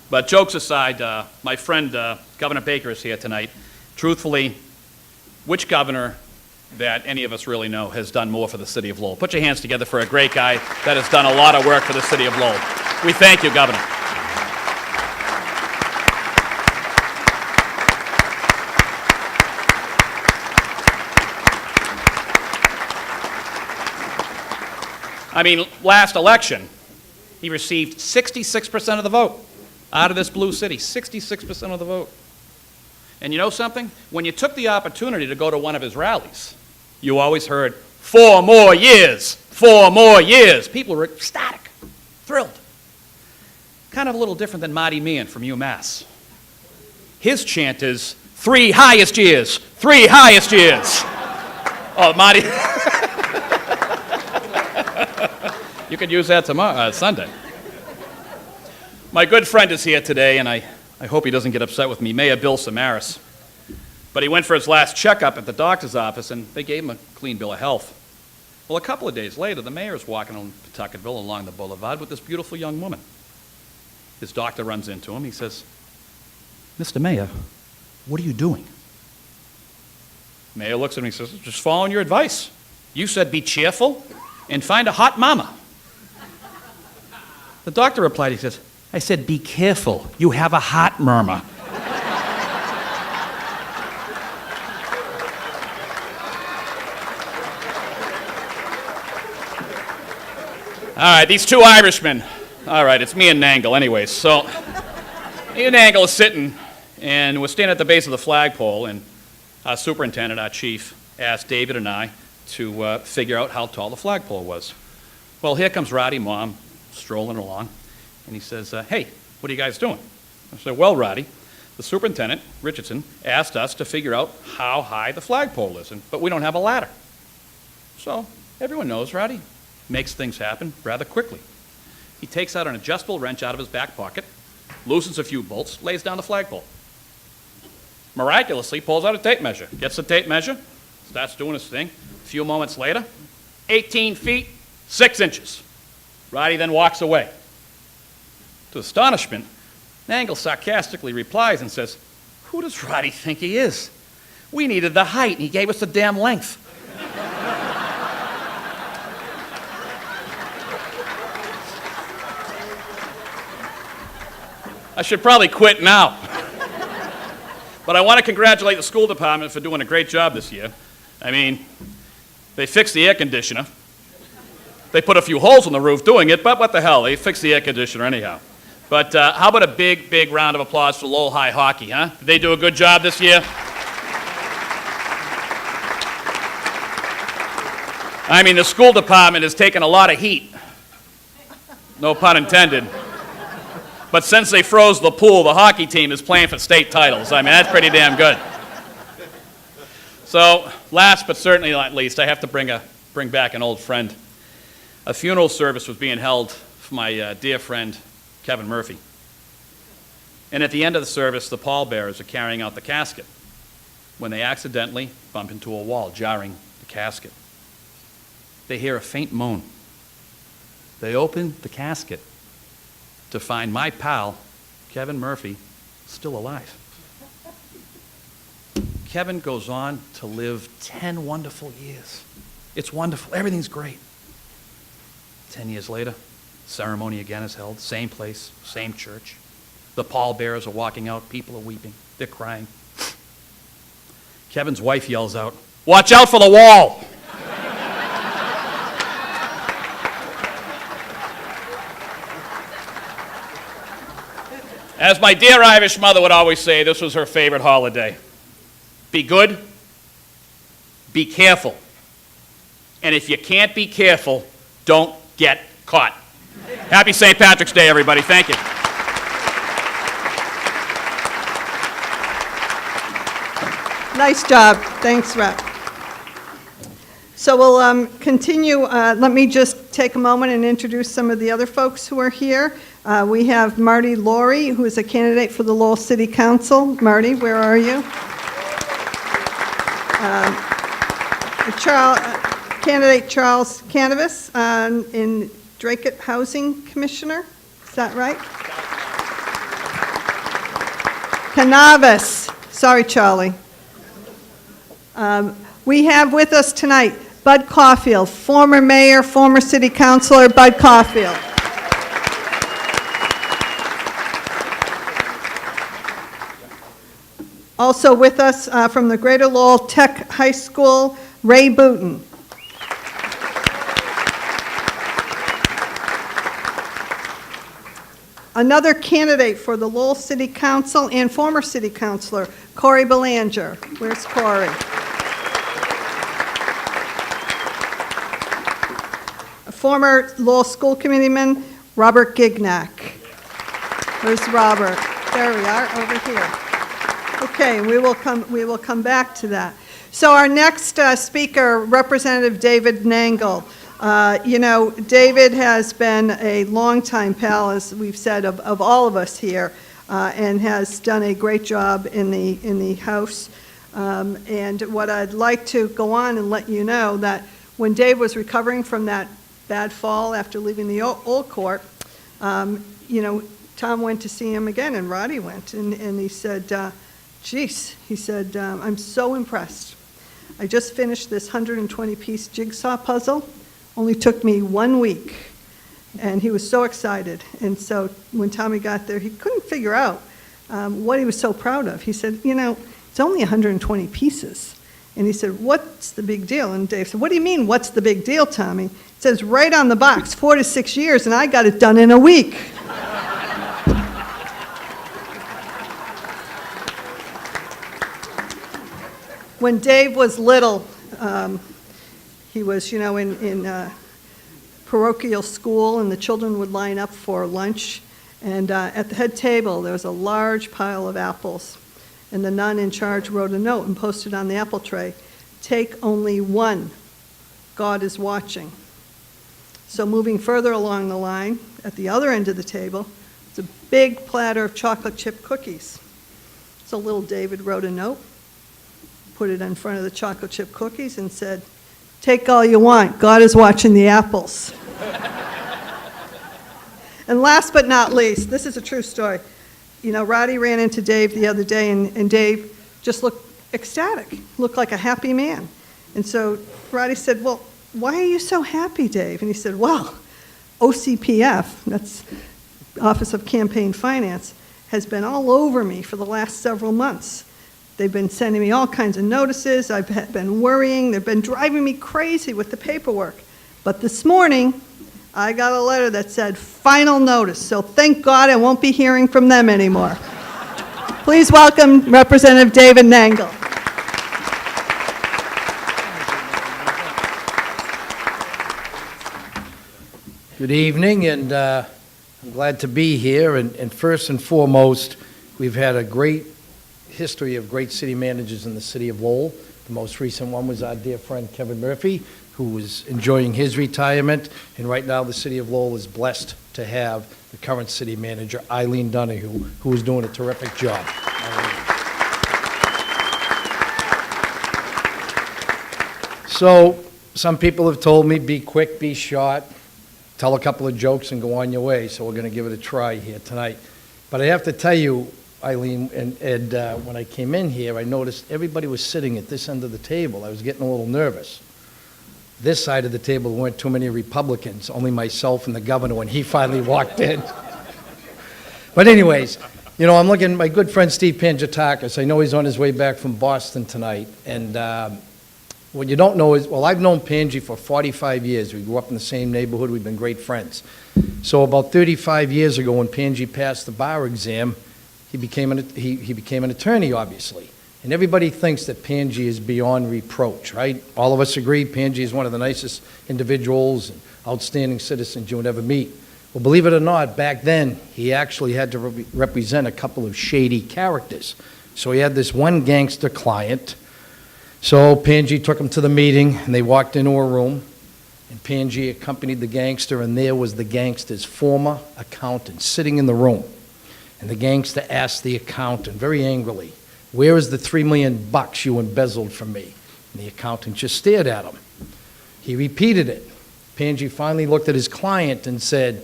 But jokes aside, my friend Governor Baker is here tonight. Truthfully, which governor that any of us really know has done more for the city of Lowell? Put your hands together for a great guy that has done a lot of work for the city of Lowell. We thank you, Governor. I mean, last election, he received 66% of the vote out of this blue city, 66% of the vote. And you know something? When you took the opportunity to go to one of his rallies, you always heard, 4 more years, 4 more years. People were ecstatic, thrilled. Kind of a little different than Marty Meehan from UMass. His chant is, 3 highest years, 3 highest years. Oh, Marty. You could use that tomorrow, Sunday. My good friend is here today, and I hope he doesn't get upset with me, Mayor Bill Samaras. But he went for his last checkup at the doctor's office, and they gave him a clean bill of health. Well, a couple of days later, the mayor is walking on Pawtucketville along the boulevard with this beautiful young woman. His doctor runs into him. He says, "Mr. Mayor, what are you doing?" Mayor looks at him and he says, "Just following your advice. You said be cheerful and find a hot mama." The doctor replied, he says, "I said be careful. You have a hot murmur." All right, these two Irishmen. All right, it's me and Nangle anyways. So me and Nangle is sitting, and we're standing at the base of the flagpole, and our superintendent, our chief, asked David and I to figure out how tall the flagpole was. Well, here comes Roddy Mom strolling along, and he says, "Hey, what are you guys doing?" I said, "Well, Roddy, the superintendent, Richardson, asked us to figure out how high the flagpole is, but we don't have a ladder." So everyone knows Roddy makes things happen rather quickly. He takes out an adjustable wrench out of his back pocket, loosens a few bolts, lays down the flagpole. Miraculously, pulls out a tape measure, gets the tape measure, starts doing his thing. A few moments later, 18 feet, 6 inches. Roddy then walks away. To astonishment, Nangle sarcastically replies and says, "Who does Roddy think he is? We needed the height, and he gave us the damn length." I should probably quit now. But I want to congratulate the school department for doing a great job this year. I mean, they fixed the air conditioner. They put a few holes in the roof doing it, but what the hell, they fixed the air conditioner anyhow. But how about a big, big round of applause for Lowell High Hockey, huh? Did they do a good job this year? I mean, the school department has taken a lot of heat. No pun intended. But since they froze the pool, the hockey team is playing for state titles. I mean, that's pretty damn good. So, last but certainly not least, I have to bring back an old friend. A funeral service was being held for my dear friend, Kevin Murphy. And at the end of the service, the pallbearers are carrying out the casket when they accidentally bump into a wall, jarring the casket. They hear a faint moan. They open the casket to find my pal, Kevin Murphy, still alive. Kevin goes on to live 10 wonderful years. It's wonderful. Everything's great. 10 years later, ceremony again is held, same place, same church. The pallbearers are walking out. People are weeping. They're crying. Kevin's wife yells out, "Watch out for the wall!" As my dear Irish mother would always say, this was her favorite holiday. Be good, be careful. And if you can't be careful, don't get caught. Happy St. Patrick's Day, everybody. Thank you. Nice job. Thanks, Rep. So we'll continue. Let me just take a moment and introduce some of the other folks who are here. We have Marty Laurie, who is a candidate for the Lowell City Council. Marty, where are you? Candidate Charles Canavas in Drake Housing Commissioner. Is that right? Canavas. Sorry, Charlie. We have with us tonight Bud Caulfield, former mayor, former city councilor, Bud Caulfield. Also with us from the Greater Lowell Tech High School, Ray Booton. Another candidate for the Lowell City Council and former city councilor, Corey Belanger. Where's Corey? A former Lowell School Committeeman, Robert Gignac. Where's Robert? There we are, over here. Okay, we will come back to that. So our next speaker, Representative David Nangle. You know, David has been a longtime pal, as we've said, of all of us here, and has done a great job in the House. And what I'd like to go on and let you know that when Dave was recovering from that bad fall after leaving the old court, you know, Tom went to see him again, and Roddy went, and he said, geez, he said, I'm so impressed. I just finished this 120-piece jigsaw puzzle. Only took me 1 week, and he was so excited. And so when Tommy got there, he couldn't figure out what he was so proud of. He said, you know, it's only 120 pieces. And he said, what's the big deal? And Dave said, what do you mean, what's the big deal, Tommy? It says right on the box, 4 to 6 years, and I got it done in a week. When Dave was little, he was, you know, in parochial school, and the children would line up for lunch. And at the head table, there was a large pile of apples. And the nun in charge wrote a note and posted on the apple tray, "Take only one. God is watching." So moving further along the line, at the other end of the table, it's a big platter of chocolate chip cookies. So little David wrote a note, put it in front of the chocolate chip cookies, and said, "Take all you want. God is watching the apples." And last but not least, this is a true story. You know, Roddy ran into Dave the other day, and Dave just looked ecstatic, looked like a happy man. And so Roddy said, "Well, why are you so happy, Dave?" And he said, "Well, OCPF, that's Office of Campaign Finance, has been all over me for the last several months. They've been sending me all kinds of notices. I've been worrying. They've been driving me crazy with the paperwork. But this morning, I got a letter that said final notice. So thank God I won't be hearing from them anymore." Please welcome Representative David Nangle. Good evening, and I'm glad to be here. And first and foremost, we've had a great history of great city managers in the city of Lowell. The most recent one was our dear friend Kevin Murphy, who is enjoying his retirement. And right now, the city of Lowell is blessed to have the current city manager, Eileen Donahue, who is doing a terrific job. So, some people have told me, be quick, be short, tell a couple of jokes and go on your way. So we're going to give it a try here tonight. But I have to tell you, Eileen, and Ed, when I came in here, I noticed everybody was sitting at this end of the table. I was getting a little nervous. This side of the table, there weren't too many Republicans, only myself and the governor when he finally walked in. But anyways, You know, I'm looking at my good friend Steve Pangiatakis. I know he's on his way back from Boston tonight. And what you don't know is, well, I've known Pangi for 45 years. We grew up in the same neighborhood. We've been great friends. So about 35 years ago, when Pangi passed the bar exam, he became an attorney, obviously. And everybody thinks that Pangi is beyond reproach, right? All of us agree Pangi is one of the nicest individuals and outstanding citizens you would ever meet. Well, believe it or not, back then, he actually had to represent a couple of shady characters. So he had this one gangster client. So Pangi took him to the meeting, and they walked into a room, and Pangi accompanied the gangster, and there was the gangster's former accountant sitting in the room. And the gangster asked the accountant very angrily, "Where is the $3 million you embezzled from me?" And the accountant just stared at him. He repeated it. Pangi finally looked at his client and said,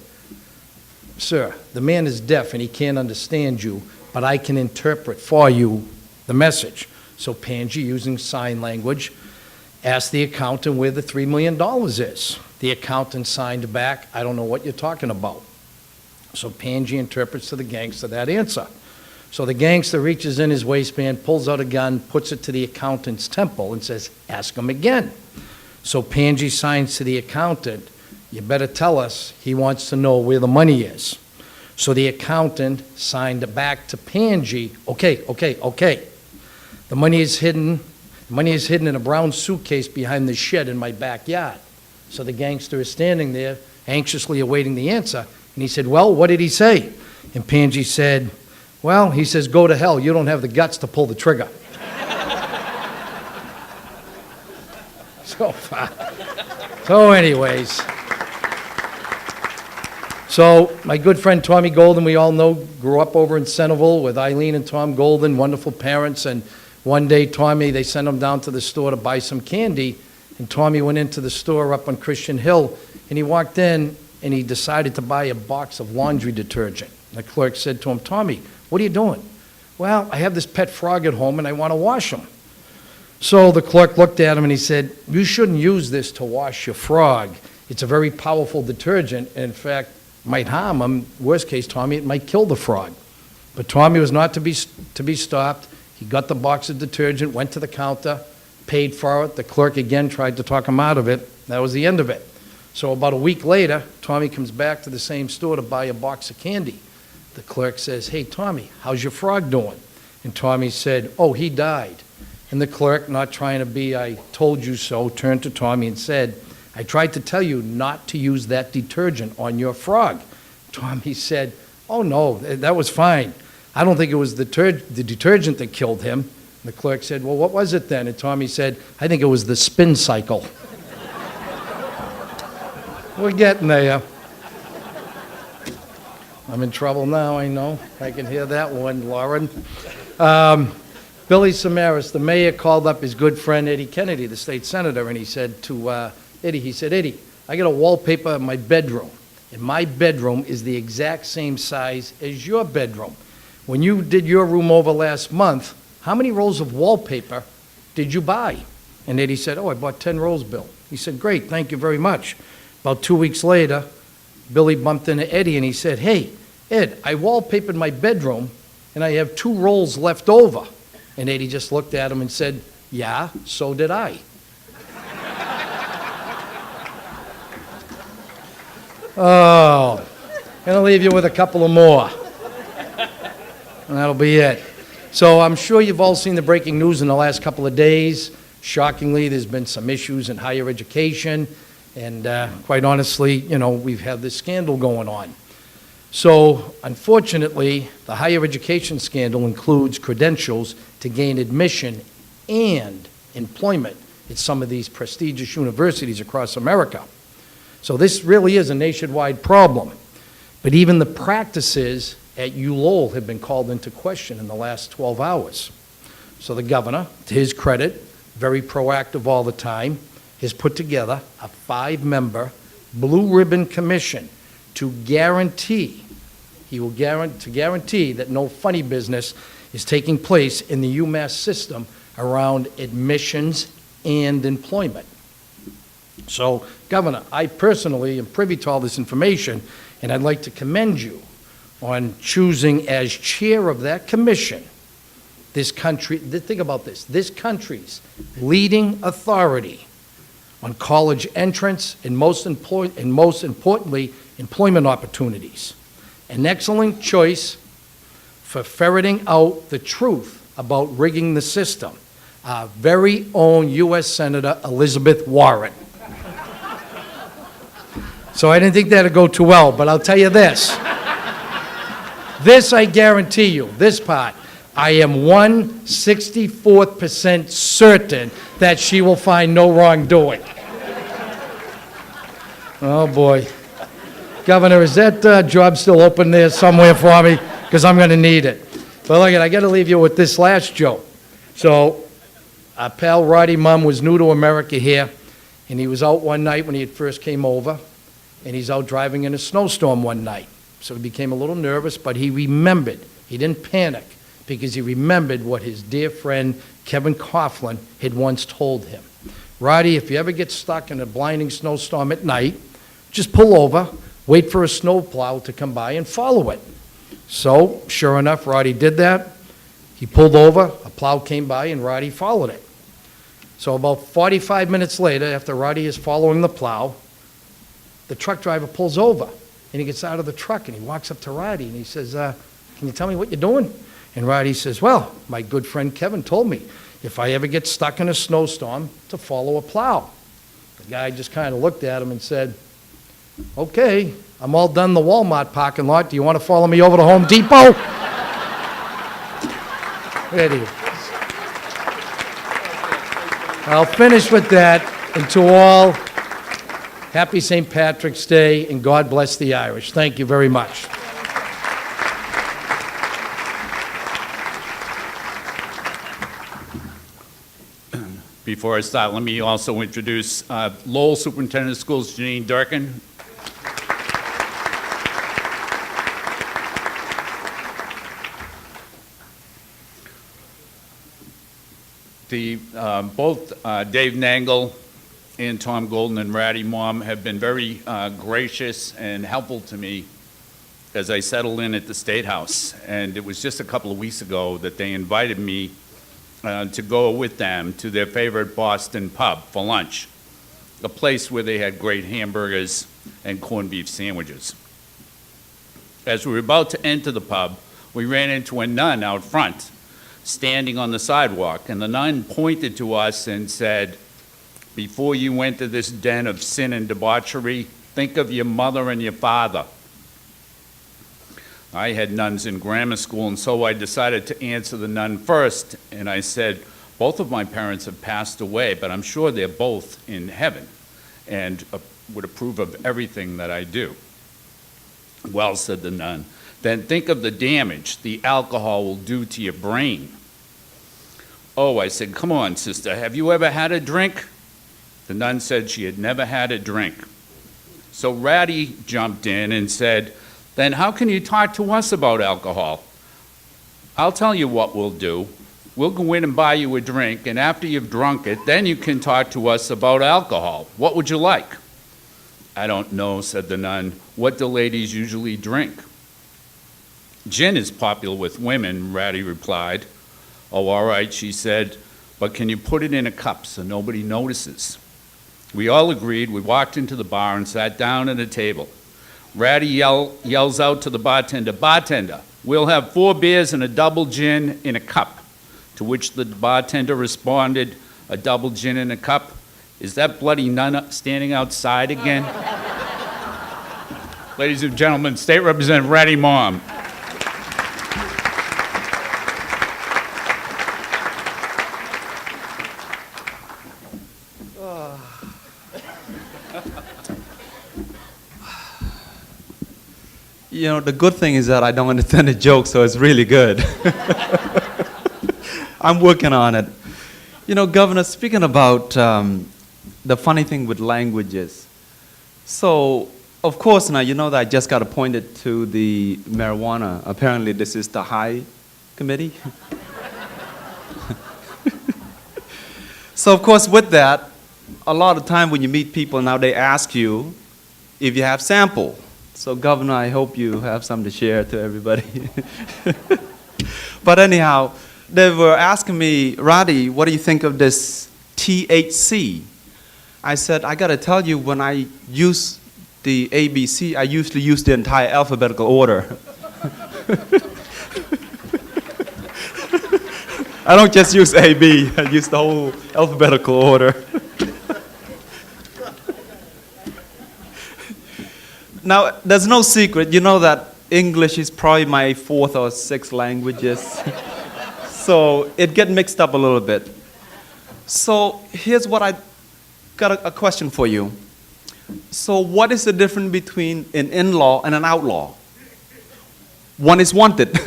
"Sir, the man is deaf and he can't understand you, but I can interpret for you the message." So Pangi, using sign language, asked the accountant where the $3 million is. The accountant signed back, "I don't know what you're talking about." So Pangi interprets to the gangster that answer. So the gangster reaches in his waistband, pulls out a gun, puts it to the accountant's temple and says, "Ask him again." So Pangi signs to the accountant, "You better tell us." He wants to know where the money is. So the accountant signed back to Pangi, okay. The money is hidden in a brown suitcase behind the shed in my backyard." So the gangster is standing there, anxiously awaiting the answer. And he said, "Well, what did he say?" And Pangi said, "Well, he says, go to hell. You don't have the guts to pull the trigger." So anyways. So my good friend Tommy Golden, we all know, grew up over in Centerville with Eileen and Tom Golden, wonderful parents. And one day, Tommy, they sent him down to the store to buy some candy. And Tommy went into the store up on Christian Hill, and he walked in, and he decided to buy a box of laundry detergent. The clerk said to him, "Tommy, what are you doing?" "Well, I have this pet frog at home, and I want to wash him." So the clerk looked at him, and he said, "You shouldn't use this to wash your frog. It's a very powerful detergent, and in fact, might harm him. Worst case, Tommy, it might kill the frog." But Tommy was not to be stopped. He got the box of detergent, went to the counter, paid for it. The clerk again tried to talk him out of it. That was the end of it. So about a week later, Tommy comes back to the same store to buy a box of candy. The clerk says, "Hey, Tommy, how's your frog doing?" And Tommy said, "Oh, he died." And the clerk, not trying to be "I told you so," turned to Tommy and said, "I tried to tell you not to use that detergent on your frog." Tommy said, "Oh, no, that was fine. I don't think it was the detergent that killed him." And the clerk said, "Well, what was it then?" And Tommy said, "I think it was the spin cycle." We're getting there. I'm in trouble now, I know. I can hear that one, Lauren. Billy Samaras, the mayor, called up his good friend Eddie Kennedy, the state senator, and he said to Eddie, "Eddie, I got a wallpaper in my bedroom, and my bedroom is the exact same size as your bedroom. When you did your room over last month, how many rolls of wallpaper did you buy?" And Eddie said, "Oh, I bought 10 rolls, Bill." He said, "Great, thank you very much." About 2 weeks later, Billy bumped into Eddie and he said, "Hey, Ed, I wallpapered my bedroom and I have 2 rolls left over." And Eddie just looked at him and said, "Yeah, so did I." Oh, gonna leave you with a couple of more. And that'll be it. So I'm sure you've all seen the breaking news in the last couple of days. Shockingly, there's been some issues in higher education. And quite honestly, we've had this scandal going on. So unfortunately, the higher education scandal includes credentials to gain admission and employment at some of these prestigious universities across America. So this really is a nationwide problem. But even the practices at Lowell have been called into question in the last 12 hours. So the governor, to his credit, very proactive all the time, has put together a 5-member blue ribbon commission to guarantee that no funny business is taking place in the UMass system around admissions and employment. So, Governor, I personally am privy to all this information, and I'd like to commend you on choosing as chair of that commission this country, think about this country's leading authority on college entrance and most importantly, employment opportunities. An excellent choice for ferreting out the truth about rigging the system. Our very own U.S. Senator Elizabeth Warren. So I didn't think that'd go too well, but I'll tell you this. This I guarantee you, this part, I am 1/64% certain that she will find no wrongdoing. Oh, boy. Governor, is that job still open there somewhere for me? Because I'm going to need it. But look, I got to leave you with this last joke. So, our pal Roddy Mum was new to America here, and he was out one night when he had first came over, and he's out driving in a snowstorm one night. So he became a little nervous, but he remembered. He didn't panic because he remembered what his dear friend Kevin Coughlin had once told him. Roddy, if you ever get stuck in a blinding snowstorm at night, just pull over, wait for a snowplow to come by and follow it. So, sure enough, Roddy did that. He pulled over, a plow came by, and Roddy followed it. So about 45 minutes later, after Roddy is following the plow, the truck driver pulls over, and he gets out of the truck, and he walks up to Roddy, and he says, can you tell me what you're doing? And Roddy says, well, my good friend Kevin told me if I ever get stuck in a snowstorm to follow a plow. The guy just kind of looked at him and said, okay, I'm all done in the Walmart parking lot. Do you want to follow me over to Home Depot? There he is. I'll finish with that, and to all, happy St. Patrick's Day, and God bless the Irish. Thank you very much. Before I start, let me also introduce Lowell Superintendent of Schools, Janine Durkin. Both Dave Nangle and Tom Golden and Ratty Mom have been very gracious and helpful to me as I settled in at the State House. And it was just a couple of weeks ago that they invited me to go with them to their favorite Boston pub for lunch, a place where they had great hamburgers and corned beef sandwiches. As we were about to enter the pub, we ran into a nun out front, standing on the sidewalk, and the nun pointed to us and said, before you enter this den of sin and debauchery, think of your mother and your father. I had nuns in grammar school, and so I decided to answer the nun first, and I said, both of my parents have passed away, but I'm sure they're both in heaven and would approve of everything that I do. Well, said the nun, then think of the damage the alcohol will do to your brain. Oh, I said, come on, sister, have you ever had a drink? The nun said she had never had a drink. So Ratty jumped in and said, then how can you talk to us about alcohol? I'll tell you what we'll do. We'll go in and buy you a drink, and after you've drunk it, then you can talk to us about alcohol. What would you like? I don't know, said the nun. What do ladies usually drink? Gin is popular with women, Ratty replied. Oh, all right, she said, but can you put it in a cup so nobody notices? We all agreed. We walked into the bar and sat down at a table. Ratty yells out to the bartender, bartender, we'll have 4 beers and a double gin in a cup. To which the bartender responded, a double gin in a cup? Is that bloody nun standing outside again? Ladies and gentlemen, State Representative Ratty Mom. You know, the good thing is that I don't understand the joke, so it's really good. I'm working on it. You know, Governor, speaking about the funny thing with languages. So, of course, now you know that I just got appointed to the marijuana. Apparently, this is the high committee. So, of course, with that, a lot of time when you meet people now, they ask you if you have sample. So, Governor, I hope you have some to share to everybody. But anyhow, they were asking me, Roddy, what do you think of this THC? I said, I got to tell you, when I use the ABC, I usually use the entire alphabetical order. I don't just use AB, I use the whole alphabetical order. Now, there's no secret. You know that English is probably my 4th or 6th languages. So it gets mixed up a little bit. So here's what I got a question for you. So what is the difference between an in-law and an outlaw? One is wanted.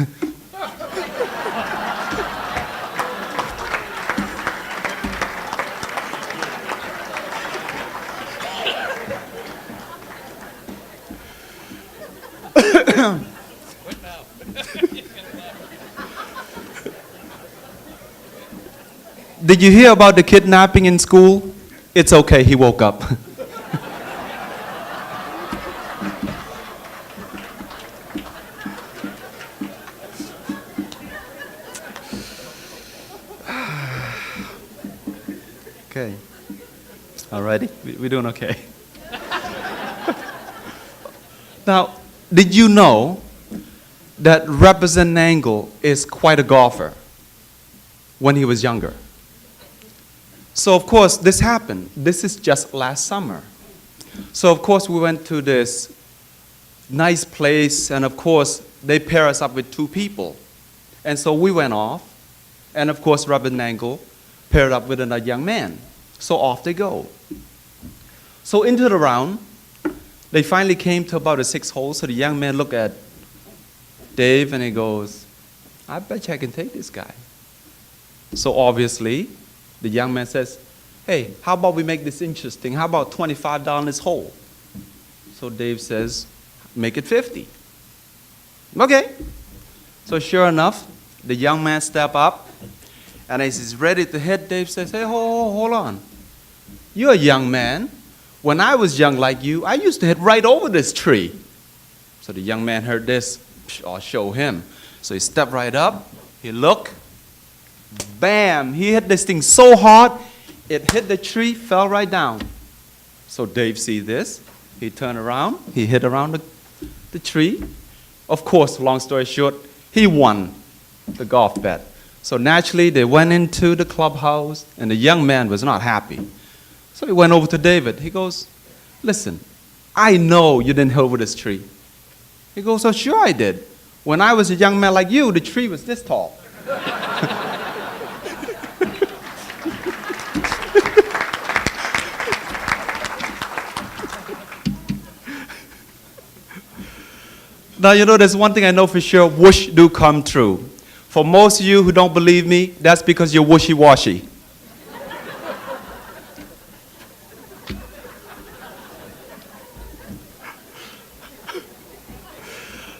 Did you hear about the kidnapping in school? It's okay, he woke up. Okay. Alrighty, we're doing okay. Now, did you know that Representative Nangle is quite a golfer when he was younger? So, of course, this happened. This is just last summer. So, of course, we went to this nice place, and of course, they pair us up with 2 people. And so we went off, and of course, Representative Nangle paired up with another young man. So off they go. So into the round, they finally came to about a 6th hole, so the young man looked at Dave, and he goes, I bet you I can take this guy. So obviously, the young man says, hey, how about we make this interesting? How about $25 on this hole? So Dave says, make it 50. Okay. So sure enough, the young man stepped up, and as he's ready to hit, Dave says, hey, hold on. You're a young man. When I was young like you, I used to hit right over this tree. So the young man heard this, I'll show him. So he stepped right up, he looked, bam, he hit this thing so hard, it hit the tree, fell right down. So Dave sees this, he turned around, he hit around the tree. Of course, long story short, he won the golf bet. So naturally, they went into the clubhouse, and the young man was not happy. So he went over to David. He goes, listen, I know you didn't hit over this tree. He goes, oh, sure I did. When I was a young man like you, the tree was this tall. Now, you know, there's one thing I know for sure, wish do come true. For most of you who don't believe me, that's because you're wishy-washy.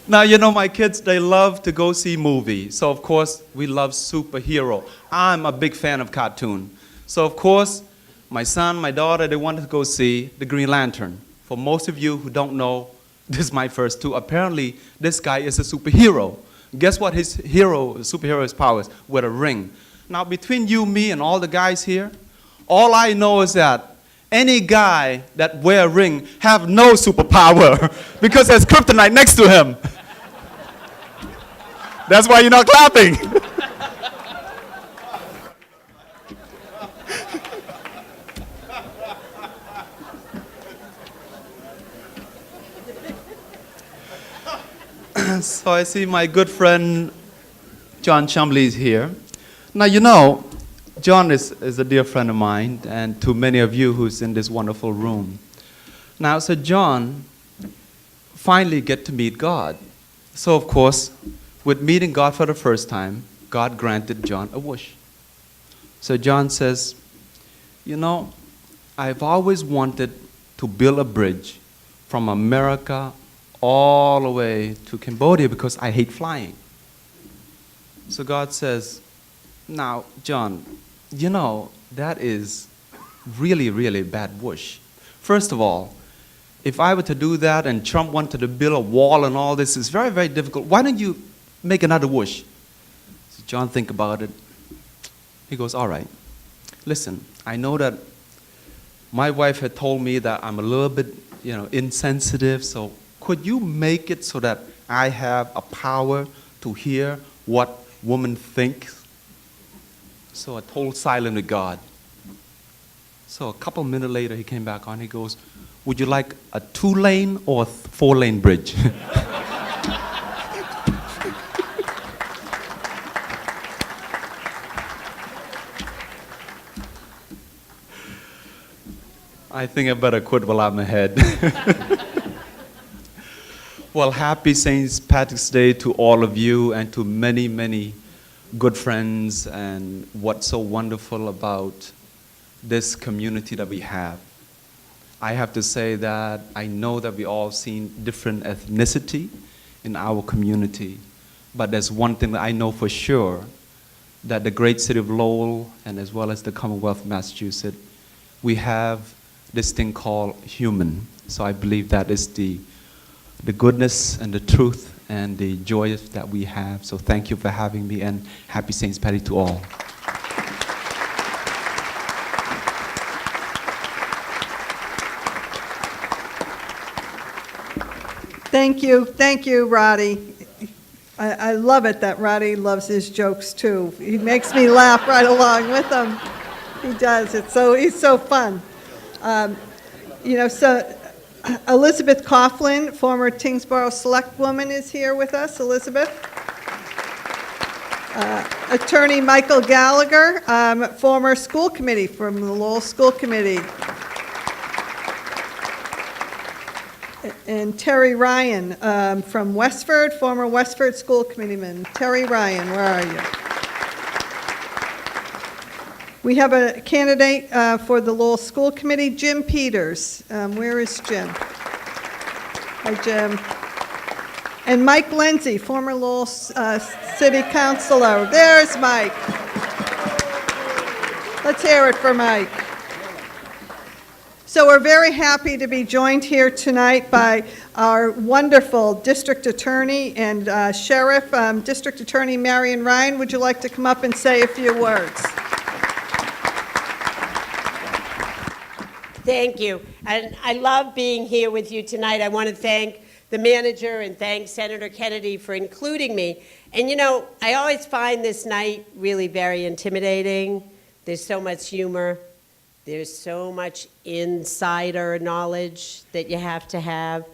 Now, you know, my kids, they love to go see movies. So, of course, we love superhero. I'm a big fan of cartoon. So, of course, my son, my daughter, they wanted to go see The Green Lantern. For most of you who don't know, this is my first 2. Apparently, this guy is a superhero. Guess what his superhero's powers? With a ring. Now, between you, me, and all the guys here, all I know is that any guy that wear a ring have no superpower because there's kryptonite next to him. That's why you're not clapping. So I see my good friend John Chumley is here. Now, you know, John is a dear friend of mine, and to many of you who's in this wonderful room. Now, so John finally get to meet God. So, of course, with meeting God for the first time, God granted John a wish. So John says, you know, I've always wanted to build a bridge from America all the way to Cambodia because I hate flying. So God says, now, John, you know, that is really, really bad wish. First of all, if I were to do that and Trump wanted to build a wall and all this, it's very, very difficult. Why don't you make another wish? So John, think about it. He goes, all right, listen, I know that my wife had told me that I'm a little bit, insensitive, so could you make it so that I have a power to hear what woman thinks? So I told silent with God. So a couple minutes later, he came back on, he goes, would you like a 2-lane or a 4-lane bridge? I think I better quit while I'm ahead. Well, happy St. Patrick's Day to all of you and to many, many good friends, and what's so wonderful about this community that we have. I have to say that I know that we all seen different ethnicity in our community, but there's one thing that I know for sure, that the great city of Lowell and as well as the Commonwealth of Massachusetts, we have this thing called human. So I believe that is the goodness and the truth and the joy that we have. So thank you for having me, and happy St. Patrick's to all. Thank you, Roddy. I love it that Roddy loves his jokes too. He makes me laugh right along with him. He does. He's so fun. So Elizabeth Coughlin, former Tingsboro Selectwoman, is here with us. Elizabeth. Attorney Michael Gallagher, former school committee from the Lowell School Committee. And Terry Ryan from Westford, former Westford School Committeeman. Terry Ryan, where are you? We have a candidate for the Lowell School Committee, Jim Peters. Where is Jim? Hi, Jim. And Mike Lindsay, former Lowell City Councilor. There's Mike. Let's hear it for Mike. So we're very happy to be joined here tonight by our wonderful district attorney and sheriff. District Attorney Marion Ryan, would you like to come up and say a few words? Thank you. And I love being here with you tonight. I want to thank the manager and thank Senator Kennedy for including me. And I always find this night really very intimidating. There's so much humor. There's so much insider knowledge that you have to have.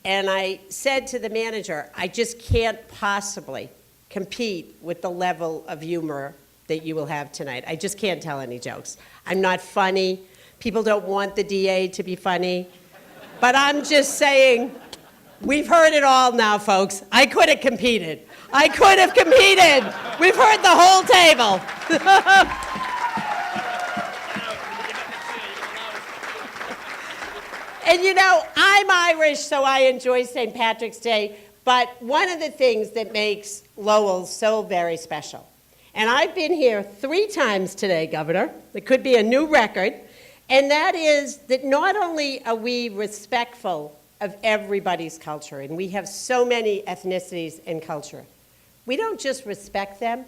And I said to the manager, I just can't possibly compete with the level of humor that you will have tonight. I just can't tell any jokes. I'm not funny. People don't want the DA to be funny. But I'm just saying, we've heard it all now, folks. I could have competed. I could have competed. We've heard the whole table. And I'm Irish, so I enjoy St. Patrick's Day, but one of the things that makes Lowell so very special, and I've been here 3 times today, Governor, it could be a new record, and that is that not only are we respectful of everybody's culture, and we have so many ethnicities and culture, we don't just respect them,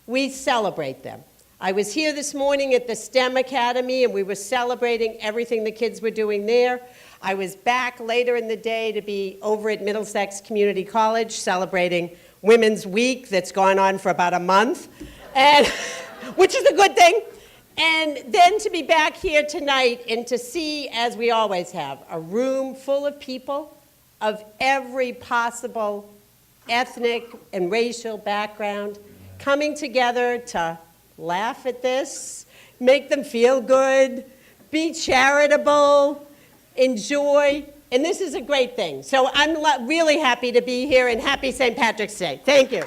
we celebrate them. I was here this morning at the STEM Academy, and we were celebrating everything the kids were doing there. I was back later in the day to be over at Middlesex Community College celebrating Women's Week that's gone on for about a month, and which is a good thing. And then to be back here tonight and to see, as we always have, a room full of people of every possible ethnic and racial background coming together to laugh at this, make them feel good, be charitable, enjoy, and this is a great thing. So I'm really happy to be here, and happy St. Patrick's Day. Thank you.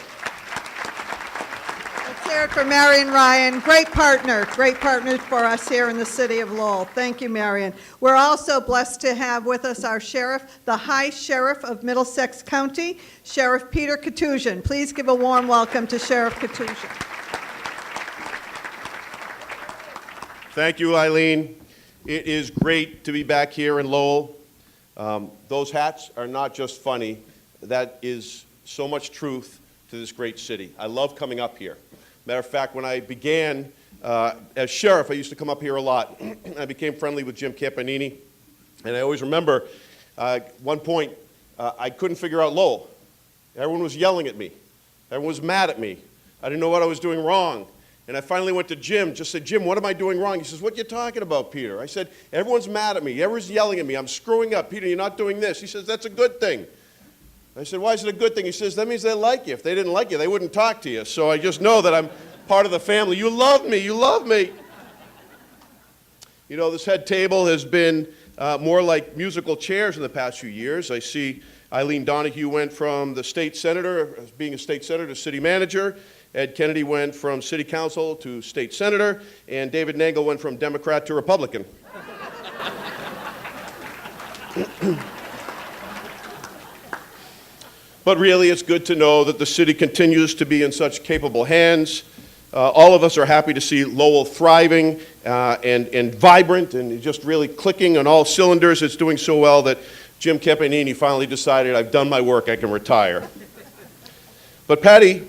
Let's hear it for Marion Ryan, great partner for us here in the city of Lowell. Thank you, Marion. We're also blessed to have with us our sheriff, the High Sheriff of Middlesex County, Sheriff Peter Katusian. Please give a warm welcome to Sheriff Katusian. Thank you, Eileen. It is great to be back here in Lowell. Those hats are not just funny. That is so much truth to this great city. I love coming up here. Matter of fact, when I began as sheriff, I used to come up here a lot. I became friendly with Jim Campanini, and I always remember one point I couldn't figure out Lowell. Everyone was yelling at me. Everyone was mad at me. I didn't know what I was doing wrong. And I finally went to Jim, just said, Jim, what am I doing wrong? He says, what are you talking about, Peter? I said, everyone's mad at me. Everyone's yelling at me. I'm screwing up. Peter, you're not doing this. He says, that's a good thing. I said, why is it a good thing? He says, that means they like you. If they didn't like you, they wouldn't talk to you. So I just know that I'm part of the family. You love me. You love me. You know, this head table has been more like musical chairs in the past few years. I see Eileen Donahue went from the state senator, being a state senator, to city manager. Ed Kennedy went from city council to state senator, and David Nangle went from Democrat to Republican. But really, it's good to know that the city continues to be in such capable hands. All of us are happy to see Lowell thriving and vibrant and just really clicking on all cylinders. It's doing so well that Jim Campanini finally decided, I've done my work, I can retire. But Paddy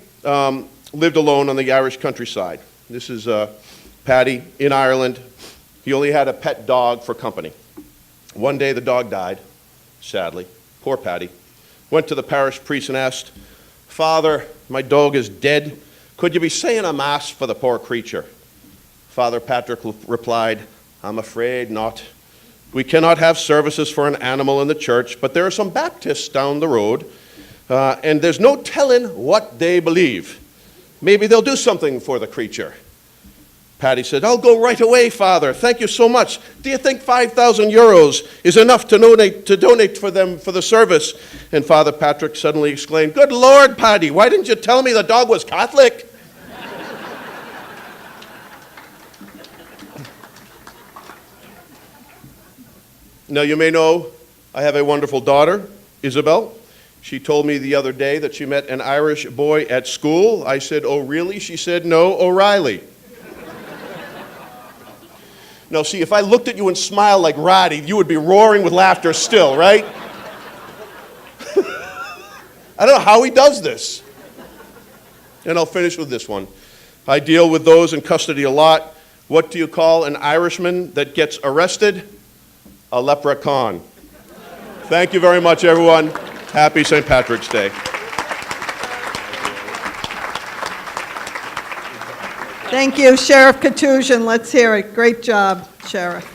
lived alone on the Irish countryside. This is Paddy in Ireland. He only had a pet dog for company. One day the dog died, sadly. Poor Paddy. Went to the parish priest and asked, Father, my dog is dead. Could you be saying a mass for the poor creature? Father Patrick replied, I'm afraid not. We cannot have services for an animal in the church, but there are some Baptists down the road, and there's no telling what they believe. Maybe they'll do something for the creature. Paddy said, I'll go right away, Father. Thank you so much. Do you think 5,000 euros is enough to donate for them for the service? And Father Patrick suddenly exclaimed, Good Lord, Paddy, why didn't you tell me the dog was Catholic? Now, you may know I have a wonderful daughter, Isabel. She told me the other day that she met an Irish boy at school. I said, oh, really? She said, no, O'Reilly. Now, see, if I looked at you and smiled like Roddy, you would be roaring with laughter still, right? I don't know how he does this. And I'll finish with this one. I deal with those in custody a lot. What do you call an Irishman that gets arrested? A leprechaun. Thank you very much, everyone. Happy St. Patrick's Day. Thank you, Sheriff Katusian. Let's hear it. Great job, Sheriff.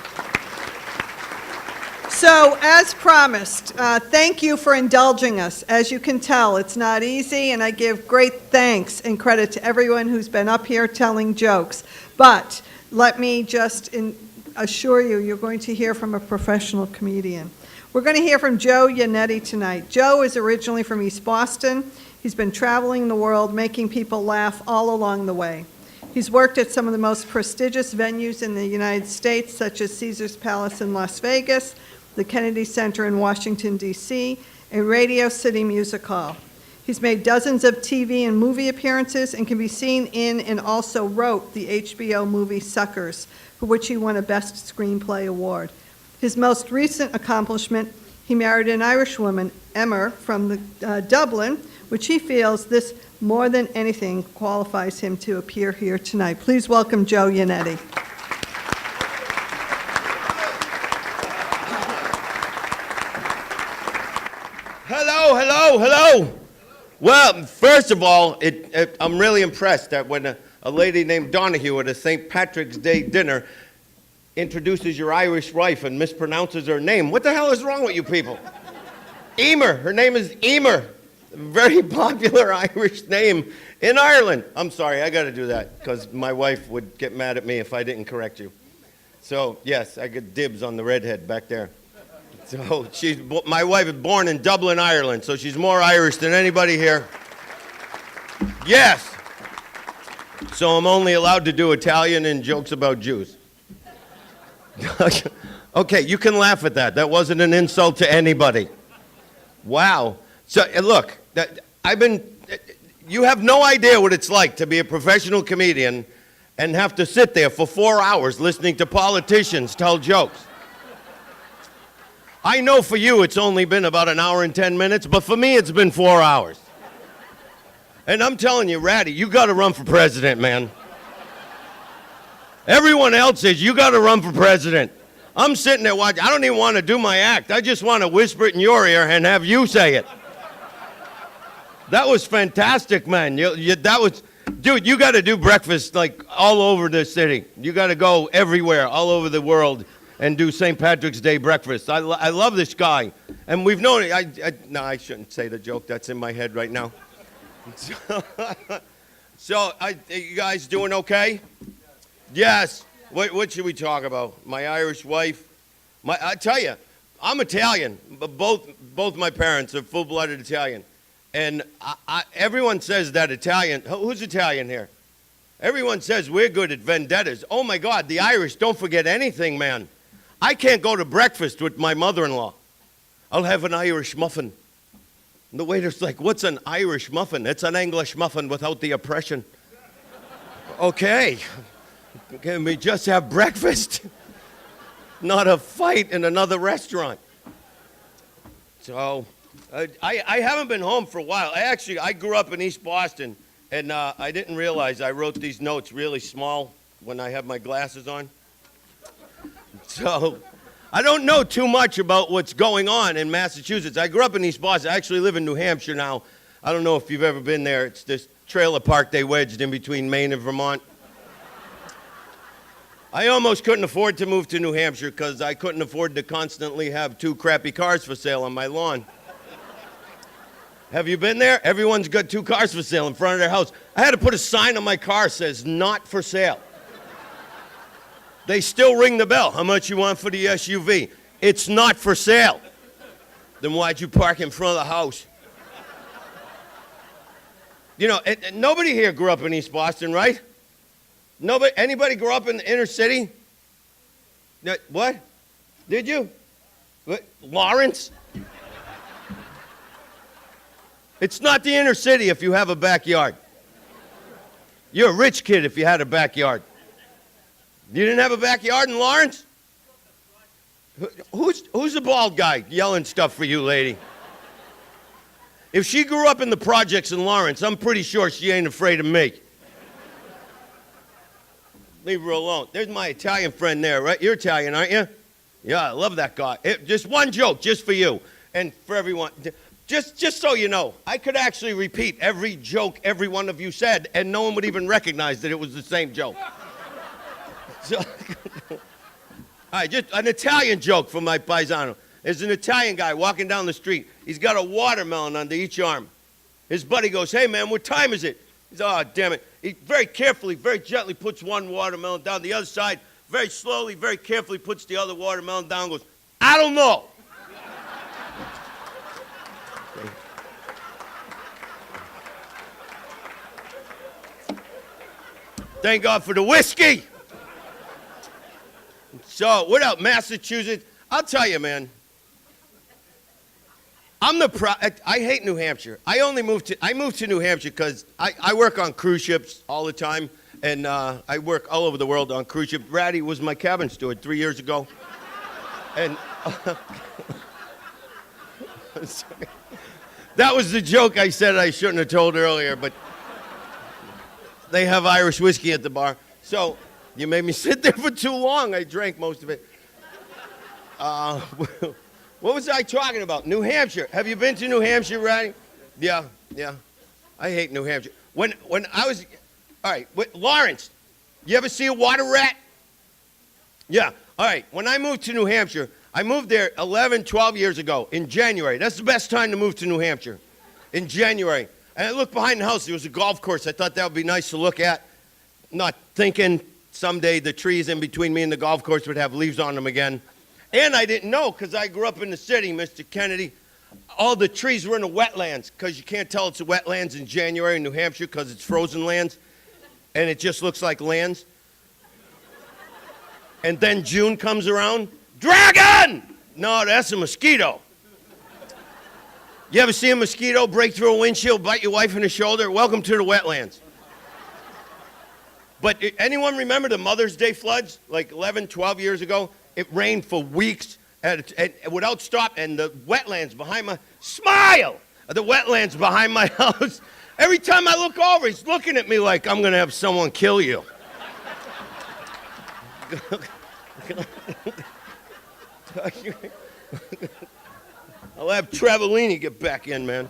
So, as promised, thank you for indulging us. As you can tell, it's not easy, and I give great thanks and credit to everyone who's been up here telling jokes. But let me just assure you, you're going to hear from a professional comedian. We're going to hear from Joe Yannetty tonight. Joe is originally from East Boston. He's been traveling the world, making people laugh all along the way. He's worked at some of the most prestigious venues in the United States, such as Caesar's Palace in Las Vegas, the Kennedy Center in Washington, D.C., and Radio City Music Hall. He's made dozens of TV and movie appearances and can be seen in and also wrote the HBO movie Suckers, for which he won a Best Screenplay award. His most recent accomplishment, he married an Irish woman, Emma, from Dublin, which he feels this more than anything qualifies him to appear here tonight. Please welcome Joe Yannetty. Hello, hello, hello. Well, first of all, I'm really impressed that when a lady named Donahue at a St. Patrick's Day dinner introduces your Irish wife and mispronounces her name. What the hell is wrong with you people? Emer, her name is Emer. Very popular Irish name in Ireland. I'm sorry, I got to do that because my wife would get mad at me if I didn't correct you. So, yes, I get dibs on the redhead back there. So, my wife is born in Dublin, Ireland, so she's more Irish than anybody here. Yes. So I'm only allowed to do Italian and jokes about Jews. Okay, you can laugh at that. That wasn't an insult to anybody. Wow. So, look, you have no idea what it's like to be a professional comedian and have to sit there for 4 hours listening to politicians tell jokes. I know for you it's only been about an hour and 10 minutes, but for me it's been 4 hours. And I'm telling you, Ratty, you got to run for president, man. Everyone else says you got to run for president. I'm sitting there watching. I don't even want to do my act. I just want to whisper it in your ear and have you say it. That was fantastic, man. That was, dude, you got to do breakfast like all over the city. You got to go everywhere, all over the world, and do St. Patrick's Day breakfast. I love this guy. And we've known it. No, I shouldn't say the joke. That's in my head right now. So you guys doing okay? Yes. What should we talk about? My Irish wife. I tell you, I'm Italian. But both my parents are full-blooded Italian. And everyone says that Italian. Who's Italian here? Everyone says we're good at vendettas. Oh, my God, the Irish don't forget anything, man. I can't go to breakfast with my mother-in-law. I'll have an Irish muffin. And the waiter's like, what's an Irish muffin? It's an English muffin without the oppression. Okay. Can we just have breakfast? Not a fight in another restaurant. So, I haven't been home for a while. I grew up in East Boston, and I didn't realize I wrote these notes really small when I have my glasses on. So, I don't know too much about what's going on in Massachusetts. I grew up in East Boston. I actually live in New Hampshire now. I don't know if you've ever been there. It's this trailer park they wedged in between Maine and Vermont. I almost couldn't afford to move to New Hampshire because I couldn't afford to constantly have 2 crappy cars for sale on my lawn. Have you been there? Everyone's got 2 cars for sale in front of their house. I had to put a sign on my car that says, not for sale. They still ring the bell. How much you want for the SUV? It's not for sale. Then why'd you park in front of the house? You know, nobody here grew up in East Boston, right? Nobody, anybody grew up in the inner city? What? Did you? What? Lawrence? It's not the inner city if you have a backyard. You're a rich kid if you had a backyard. You didn't have a backyard in Lawrence? Who's the bald guy yelling stuff for you, lady? If she grew up in the projects in Lawrence, I'm pretty sure she ain't afraid of me. Leave her alone. There's my Italian friend there, right? You're Italian, aren't you? Yeah, I love that guy. Just one joke, just for you and for everyone. Just so you know, I could actually repeat every joke every one of you said, and no one would even recognize that it was the same joke. So, all right, just an Italian joke from my paisano. There's an Italian guy walking down the street. He's got a watermelon under each arm. His buddy goes, hey, man, what time is it? He says, oh, damn it. He very carefully, very gently puts one watermelon down. The other side, very slowly, very carefully puts the other watermelon down and goes, I don't know. Thank God for the whiskey. So, what else? Massachusetts? I'll tell you, man. I hate New Hampshire. I moved to New Hampshire because I work on cruise ships all the time, and I work all over the world on cruise ships. Ratty was my cabin steward 3 years ago. And that was the joke I said I shouldn't have told earlier, but they have Irish whiskey at the bar. So you made me sit there for too long. I drank most of it. What was I talking about? New Hampshire. Have you been to New Hampshire, Ratty? Yeah. I hate New Hampshire. When I was, all right, Lawrence, you ever see a water rat? Yeah. All right. When I moved to New Hampshire, I moved there 11, 12 years ago in January. That's the best time to move to New Hampshire, in January. And I looked behind the house. There was a golf course. I thought that would be nice to look at. Not thinking someday the trees in between me and the golf course would have leaves on them again. And I didn't know, because I grew up in the city, Mr. Kennedy, all the trees were in the wetlands, because you can't tell it's a wetlands in January in New Hampshire because it's frozen lands, and it just looks like lands. And then June comes around, dragon! No, that's a mosquito. You ever see a mosquito break through a windshield, bite your wife in the shoulder? Welcome to the wetlands. But anyone remember the Mother's Day floods, like 11, 12 years ago? It rained for weeks. and without stop, and the wetlands behind my, smile! The wetlands behind my house. Every time I look over, he's looking at me like I'm going to have someone kill you. I'll have Travellini get back in, man.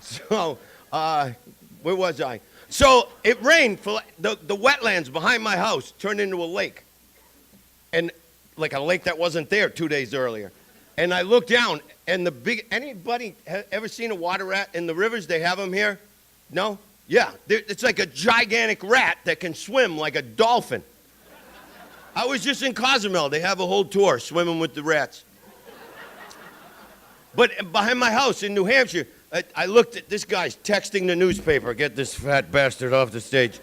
So, where was I? So it rained for the wetlands behind my house turned into a lake, and like a lake that wasn't there 2 days earlier. And I looked down, and anybody ever seen a water rat in the rivers? They have them here. No? Yeah, it's like a gigantic rat that can swim like a dolphin. I was just in Cozumel. They have a whole tour swimming with the rats. But behind my house in New Hampshire, I looked at this guy's texting the newspaper. Get this fat bastard off the stage.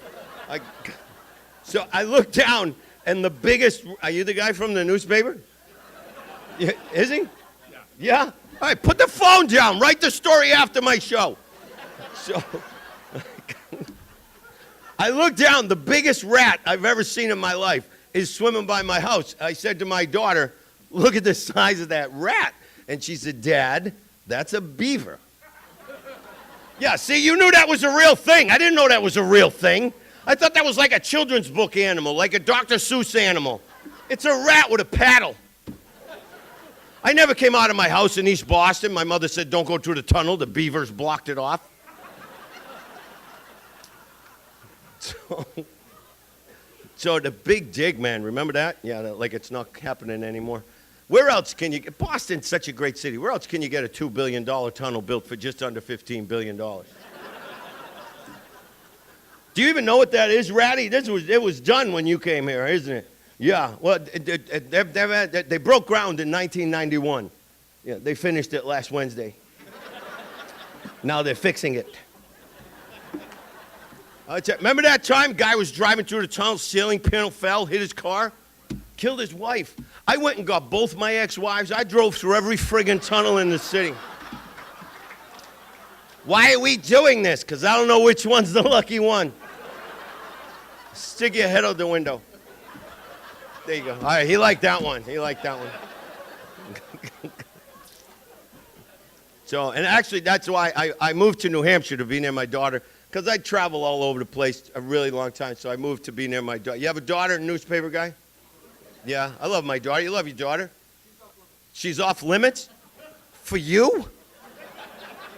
So I looked down, and the biggest, are you the guy from the newspaper? Yeah, is he? Yeah. All right, put the phone down. Write the story after my show. So I looked down. The biggest rat I've ever seen in my life is swimming by my house. I said to my daughter, look at the size of that rat. And she said, Dad, that's a beaver. Yeah, see, you knew that was a real thing. I didn't know that was a real thing. I thought that was like a children's book animal, like a Dr. Seuss animal. It's a rat with a paddle. I never came out of my house in East Boston. My mother said, don't go through the tunnel. The beavers blocked it off. So the Big Dig, man, remember that? Yeah, like it's not happening anymore. Where else can you get, Boston's such a great city. Where else can you get a $2 billion tunnel built for just under $15 billion? Do you even know what that is, Ratty? It was done when you came here, isn't it? Yeah, well, they broke ground in 1991. Yeah, they finished it last Wednesday. Now they're fixing it. Remember that time guy was driving through the tunnel, ceiling panel fell, hit his car, killed his wife. I went and got both my ex-wives. I drove through every friggin' tunnel in the city. Why are we doing this? Because I don't know which one's the lucky one. Stick your head out the window. There you go. All right, he liked that one. He liked that one. So, and actually, that's why I moved to New Hampshire to be near my daughter, because I travel all over the place a really long time, so I moved to be near my daughter. You have a daughter, a newspaper guy? Yeah, I love my daughter. You love your daughter? She's off limits? For you?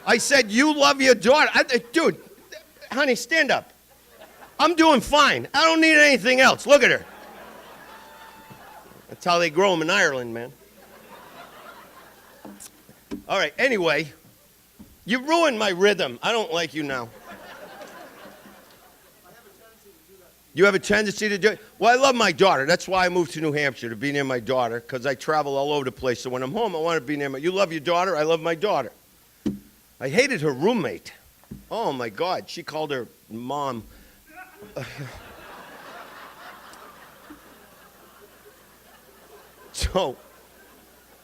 I said you love your daughter. Dude, honey, stand up. I'm doing fine. I don't need anything else. Look at her. That's how they grow them in Ireland, man. All right, anyway, you ruined my rhythm. I don't like you now. You have a tendency to do it? Well, I love my daughter. That's why I moved to New Hampshire, to be near my daughter, because I travel all over the place. So when I'm home, I want to be near my... You love your daughter? I love my daughter. I hated her roommate. Oh, my God. She called her mom.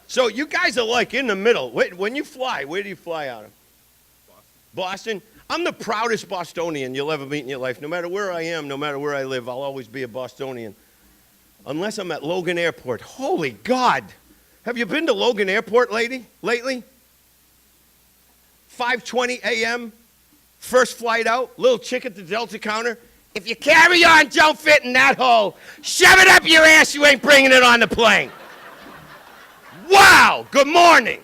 So you guys are like in the middle. When you fly, where do you fly out of? Boston? I'm the proudest Bostonian you'll ever meet in your life. No matter where I am, no matter where I live, I'll always be a Bostonian. Unless I'm at Logan Airport. Holy God! Have you been to Logan Airport lately? 5:20 a.m., first flight out, little chick at the Delta counter. If your carry-on don't fit in that hole, shove it up your ass, you ain't bringing it on the plane. Wow, good morning.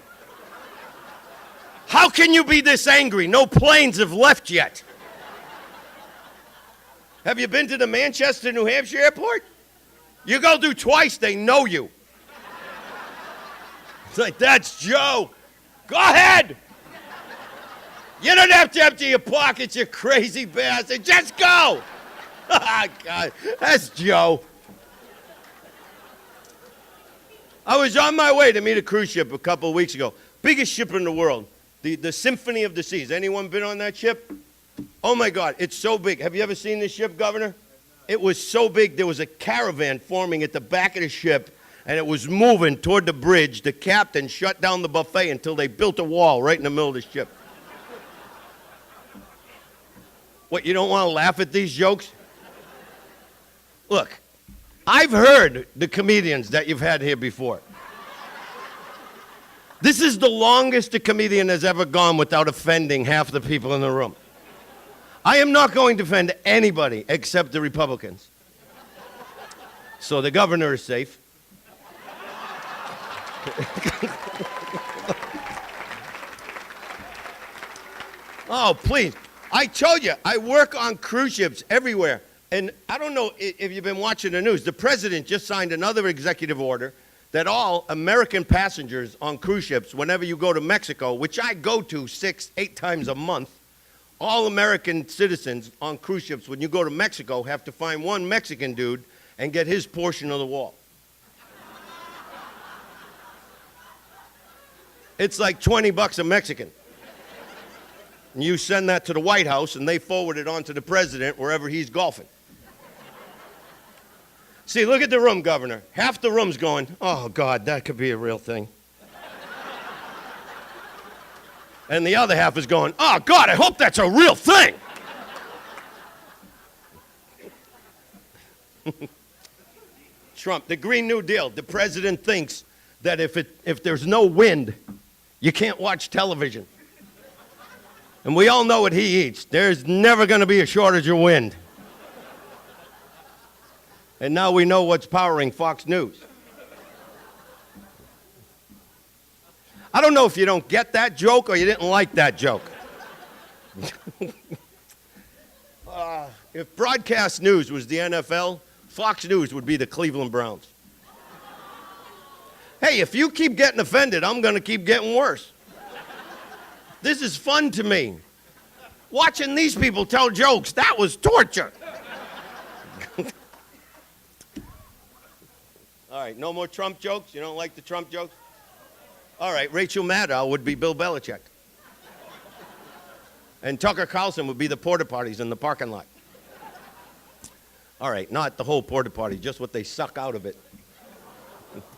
How can you be this angry? No planes have left yet. Have you been to the Manchester, New Hampshire airport? You go do twice, they know you. It's like, that's Joe. Go ahead. You don't have to empty your pockets, you crazy bastard. Just go. Oh, God, that's Joe. I was on my way to meet a cruise ship a couple of weeks ago. Biggest ship in the world. The Symphony of the Seas. Anyone been on that ship? Oh, my God, it's so big. Have you ever seen this ship, Governor? It was so big, there was a caravan forming at the back of the ship, and it was moving toward the bridge. The captain shut down the buffet until they built a wall right in the middle of the ship. What, you don't want to laugh at these jokes? Look, I've heard the comedians that you've had here before. This is the longest a comedian has ever gone without offending half the people in the room. I am not going to offend anybody except the Republicans. So the governor is safe. Oh, please. I told you, I work on cruise ships everywhere. And I don't know if you've been watching the news. The president just signed another executive order that all American passengers on cruise ships, whenever you go to Mexico, which I go to 6-8 times a month, all American citizens on cruise ships, when you go to Mexico, have to find one Mexican dude and get his portion of the wall. It's like $20 a Mexican. And you send that to the White House, and they forward it on to the president wherever he's golfing. See, look at the room, Governor. Half the room's going, oh, God, that could be a real thing. And the other half is going, oh, God, I hope that's a real thing. Trump, the Green New Deal. The president thinks that if there's no wind, you can't watch television. And we all know what he eats. There's never going to be a shortage of wind. And now we know what's powering Fox News. I don't know if you don't get that joke or you didn't like that joke. If broadcast news was the NFL, Fox News would be the Cleveland Browns. Hey, if you keep getting offended, I'm going to keep getting worse. This is fun to me. Watching these people tell jokes, that was torture. All right, no more Trump jokes? You don't like the Trump jokes? All right, Rachel Maddow would be Bill Belichick. And Tucker Carlson would be the porta potties in the parking lot. All right, not the whole porta potty, just what they suck out of it.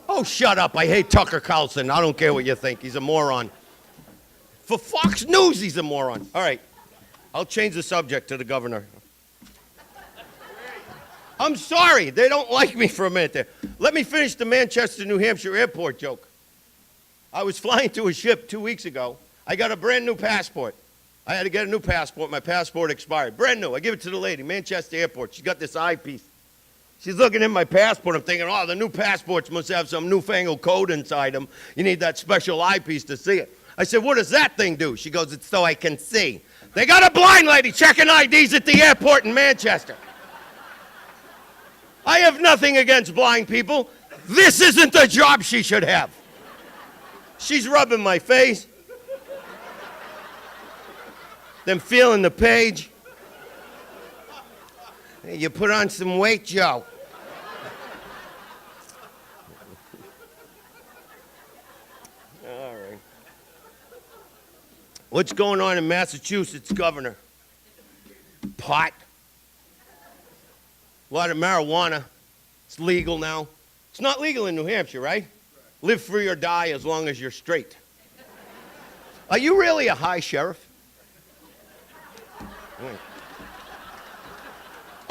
Oh, shut up. I hate Tucker Carlson. I don't care what you think. He's a moron. For Fox News, he's a moron. All right, I'll change the subject to the governor. I'm sorry, they don't like me for a minute there. Let me finish the Manchester, New Hampshire airport joke. I was flying to a ship 2 weeks ago. I got a brand new passport. I had to get a new passport. My passport expired. Brand new. I give it to the lady, Manchester Airport. She's got this eyepiece. She's looking at my passport. I'm thinking, oh, the new passports must have some newfangled code inside them. You need that special eyepiece to see it. I said, what does that thing do? She goes, it's so I can see. They got a blind lady checking IDs at the airport in Manchester. I have nothing against blind people. This isn't the job she should have. She's rubbing my face, then feeling the page. Hey, you put on some weight, Joe. All right. What's going on in Massachusetts, Governor? Pot. A lot of marijuana. It's legal now. It's not legal in New Hampshire, right? Live free or die as long as you're straight. Are you really a high sheriff? Wait.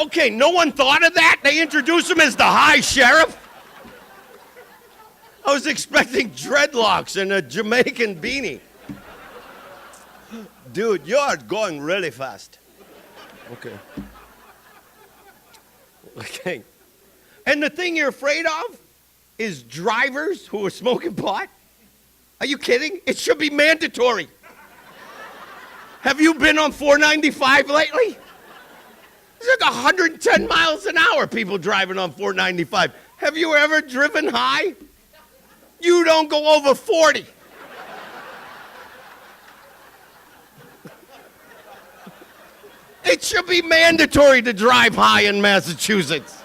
Okay, no one thought of that? They introduced him as the high sheriff? I was expecting dreadlocks and a Jamaican beanie. Dude, you're going really fast. Okay. Okay. And the thing you're afraid of is drivers who are smoking pot? Are you kidding? It should be mandatory. Have you been on 495 lately? It's like 110 miles an hour, people driving on 495. Have you ever driven high? You don't go over 40. It should be mandatory to drive high in Massachusetts.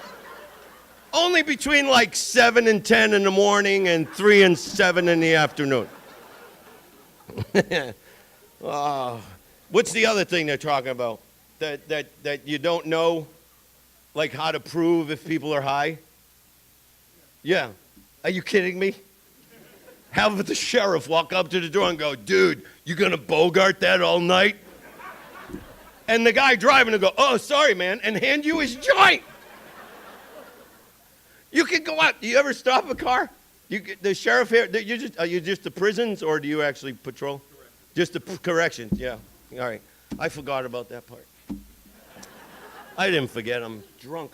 Only between like 7 and 10 in the morning and 3 and 7 in the afternoon. What's the other thing they're talking about? That you don't know, like, how to prove if people are high? Yeah. Are you kidding me? Have the sheriff walk up to the door and go, dude, you gonna bogart that all night? And the guy driving will go, oh, sorry, man, and hand you his joint. You can go out. Do you ever stop a car? The sheriff here, are you just the prisons, or do you actually patrol? Just the corrections, yeah. All right. I forgot about that part. I didn't forget. I'm drunk.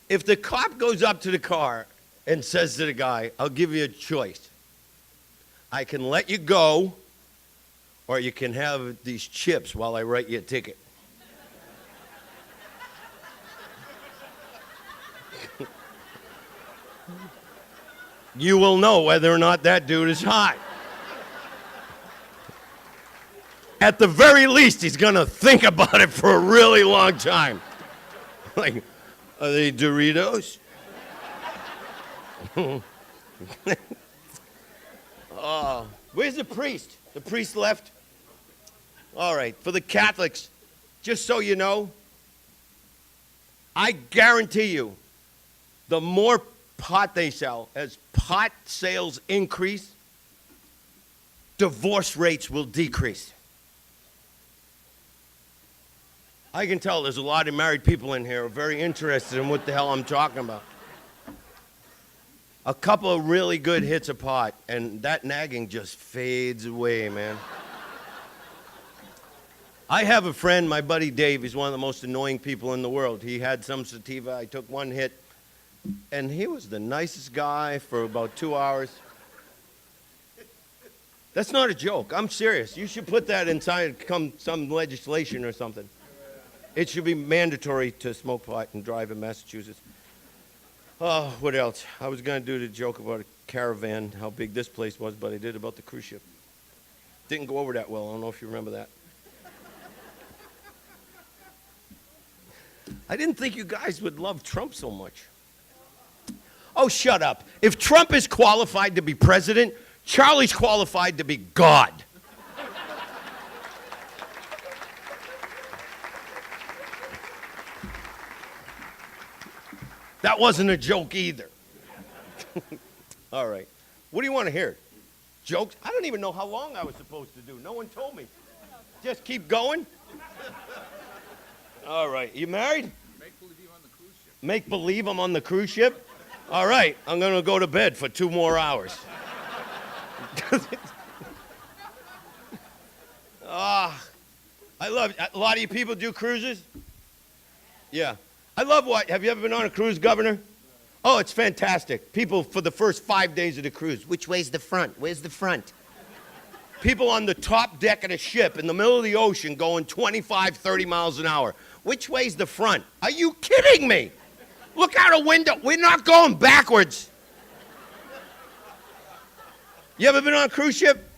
If the cop goes up to the car and says to the guy, I'll give you a choice. I can let you go, or you can have these chips while I write you a ticket. You will know whether or not that dude is high. At the very least, he's going to think about it for a really long time. Like, are they Doritos? Oh, where's the priest? The priest left? All right, for the Catholics, just so you know, I guarantee you, the more pot they sell, as pot sales increase, divorce rates will decrease. I can tell there's a lot of married people in here who are very interested in what the hell I'm talking about. A couple of really good hits of pot, and that nagging just fades away, man. I have a friend, my buddy Dave. He's one of the most annoying people in the world. He had some sativa. I took one hit, and he was the nicest guy for about 2 hours. That's not a joke. I'm serious. You should put that inside some legislation or something. It should be mandatory to smoke pot and drive in Massachusetts. Oh, what else? I was going to do the joke about a caravan, how big this place was, but I did about the cruise ship. Didn't go over that well. I don't know if you remember that. I didn't think you guys would love Trump so much. Oh, shut up. If Trump is qualified to be president, Charlie's qualified to be God. That wasn't a joke either. All right. What do you want to hear? Jokes? I don't even know how long I was supposed to do. No one told me. Just keep going? All right. You married? Make believe you're on the cruise ship. Make believe I'm on the cruise ship? All right. I'm going to go to bed for 2 more hours. I love it. A lot of you people do cruises? Yeah. I love what. Have you ever been on a cruise, Governor? Oh, it's fantastic. People for the first 5 days of the cruise. Which way's the front? Where's the front? People on the top deck of the ship in the middle of the ocean going 25, 30 miles an hour. Which way's the front? Are you kidding me? Look out a window. We're not going backwards. You ever been on a cruise ship?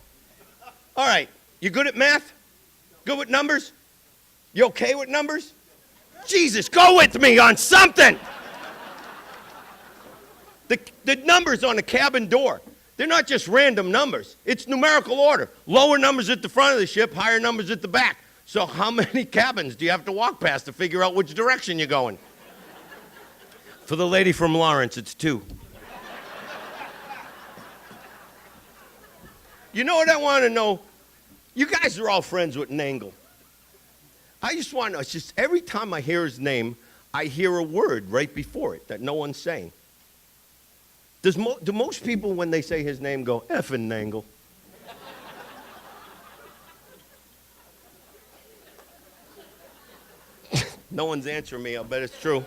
All right. You good at math? Good with numbers? You okay with numbers? Jesus, go with me on something. The numbers on the cabin door, they're not just random numbers. It's numerical order. Lower numbers at the front of the ship, higher numbers at the back. So how many cabins do you have to walk past to figure out which direction you're going? For the lady from Lawrence, it's 2. You know what I want to know? You guys are all friends with Nangle. I just want to know, it's just every time I hear his name, I hear a word right before it that no one's saying. Do most people, when they say his name, go, effing Nangle? No one's answering me. I'll bet it's true.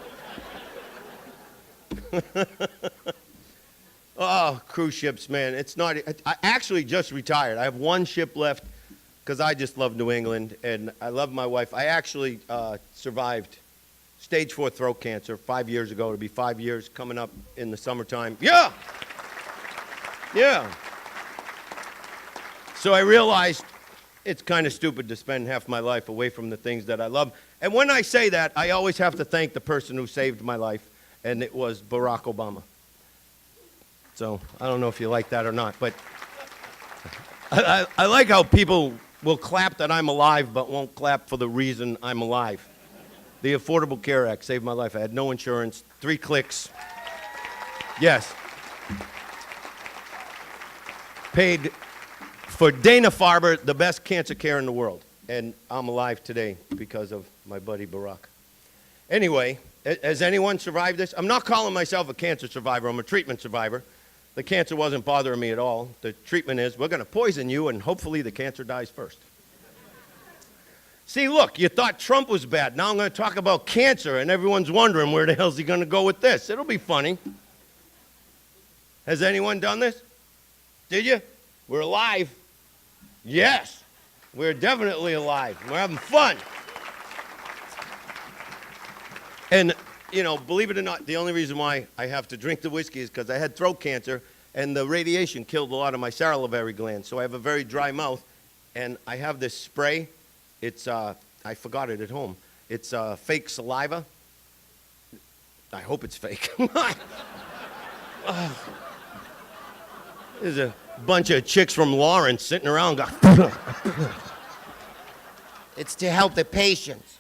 Oh, cruise ships, man. It's not. I actually just retired. I have 1 ship left because I just love New England, and I love my wife. I actually survived stage 4 throat cancer 5 years ago. It'll be 5 years coming up in the summertime. Yeah! Yeah. So I realized it's kind of stupid to spend half my life away from the things that I love. And when I say that, I always have to thank the person who saved my life, and it was Barack Obama. So I don't know if you like that or not, but I like how people will clap that I'm alive but won't clap for the reason I'm alive. The Affordable Care Act saved my life. I had no insurance, 3 clicks. Yes. Paid for Dana-Farber, the best cancer care in the world. And I'm alive today because of my buddy Barack. Anyway, Has anyone survived this? I'm not calling myself a cancer survivor. I'm a treatment survivor. The cancer wasn't bothering me at all. The treatment is, we're going to poison you, and hopefully the cancer dies first. See, look, you thought Trump was bad. Now I'm going to talk about cancer, and everyone's wondering where the hell's he going to go with this. It'll be funny. Has anyone done this? Did you? We're alive. Yes, we're definitely alive. We're having fun. And, you know, believe it or not, the only reason why I have to drink the whiskey is because I had throat cancer, and the radiation killed a lot of my salivary glands. So I have a very dry mouth, and I have this spray. It's, I forgot it at home. It's fake saliva. I hope it's fake. There's a bunch of chicks from Lawrence sitting around going, it's to help the patients.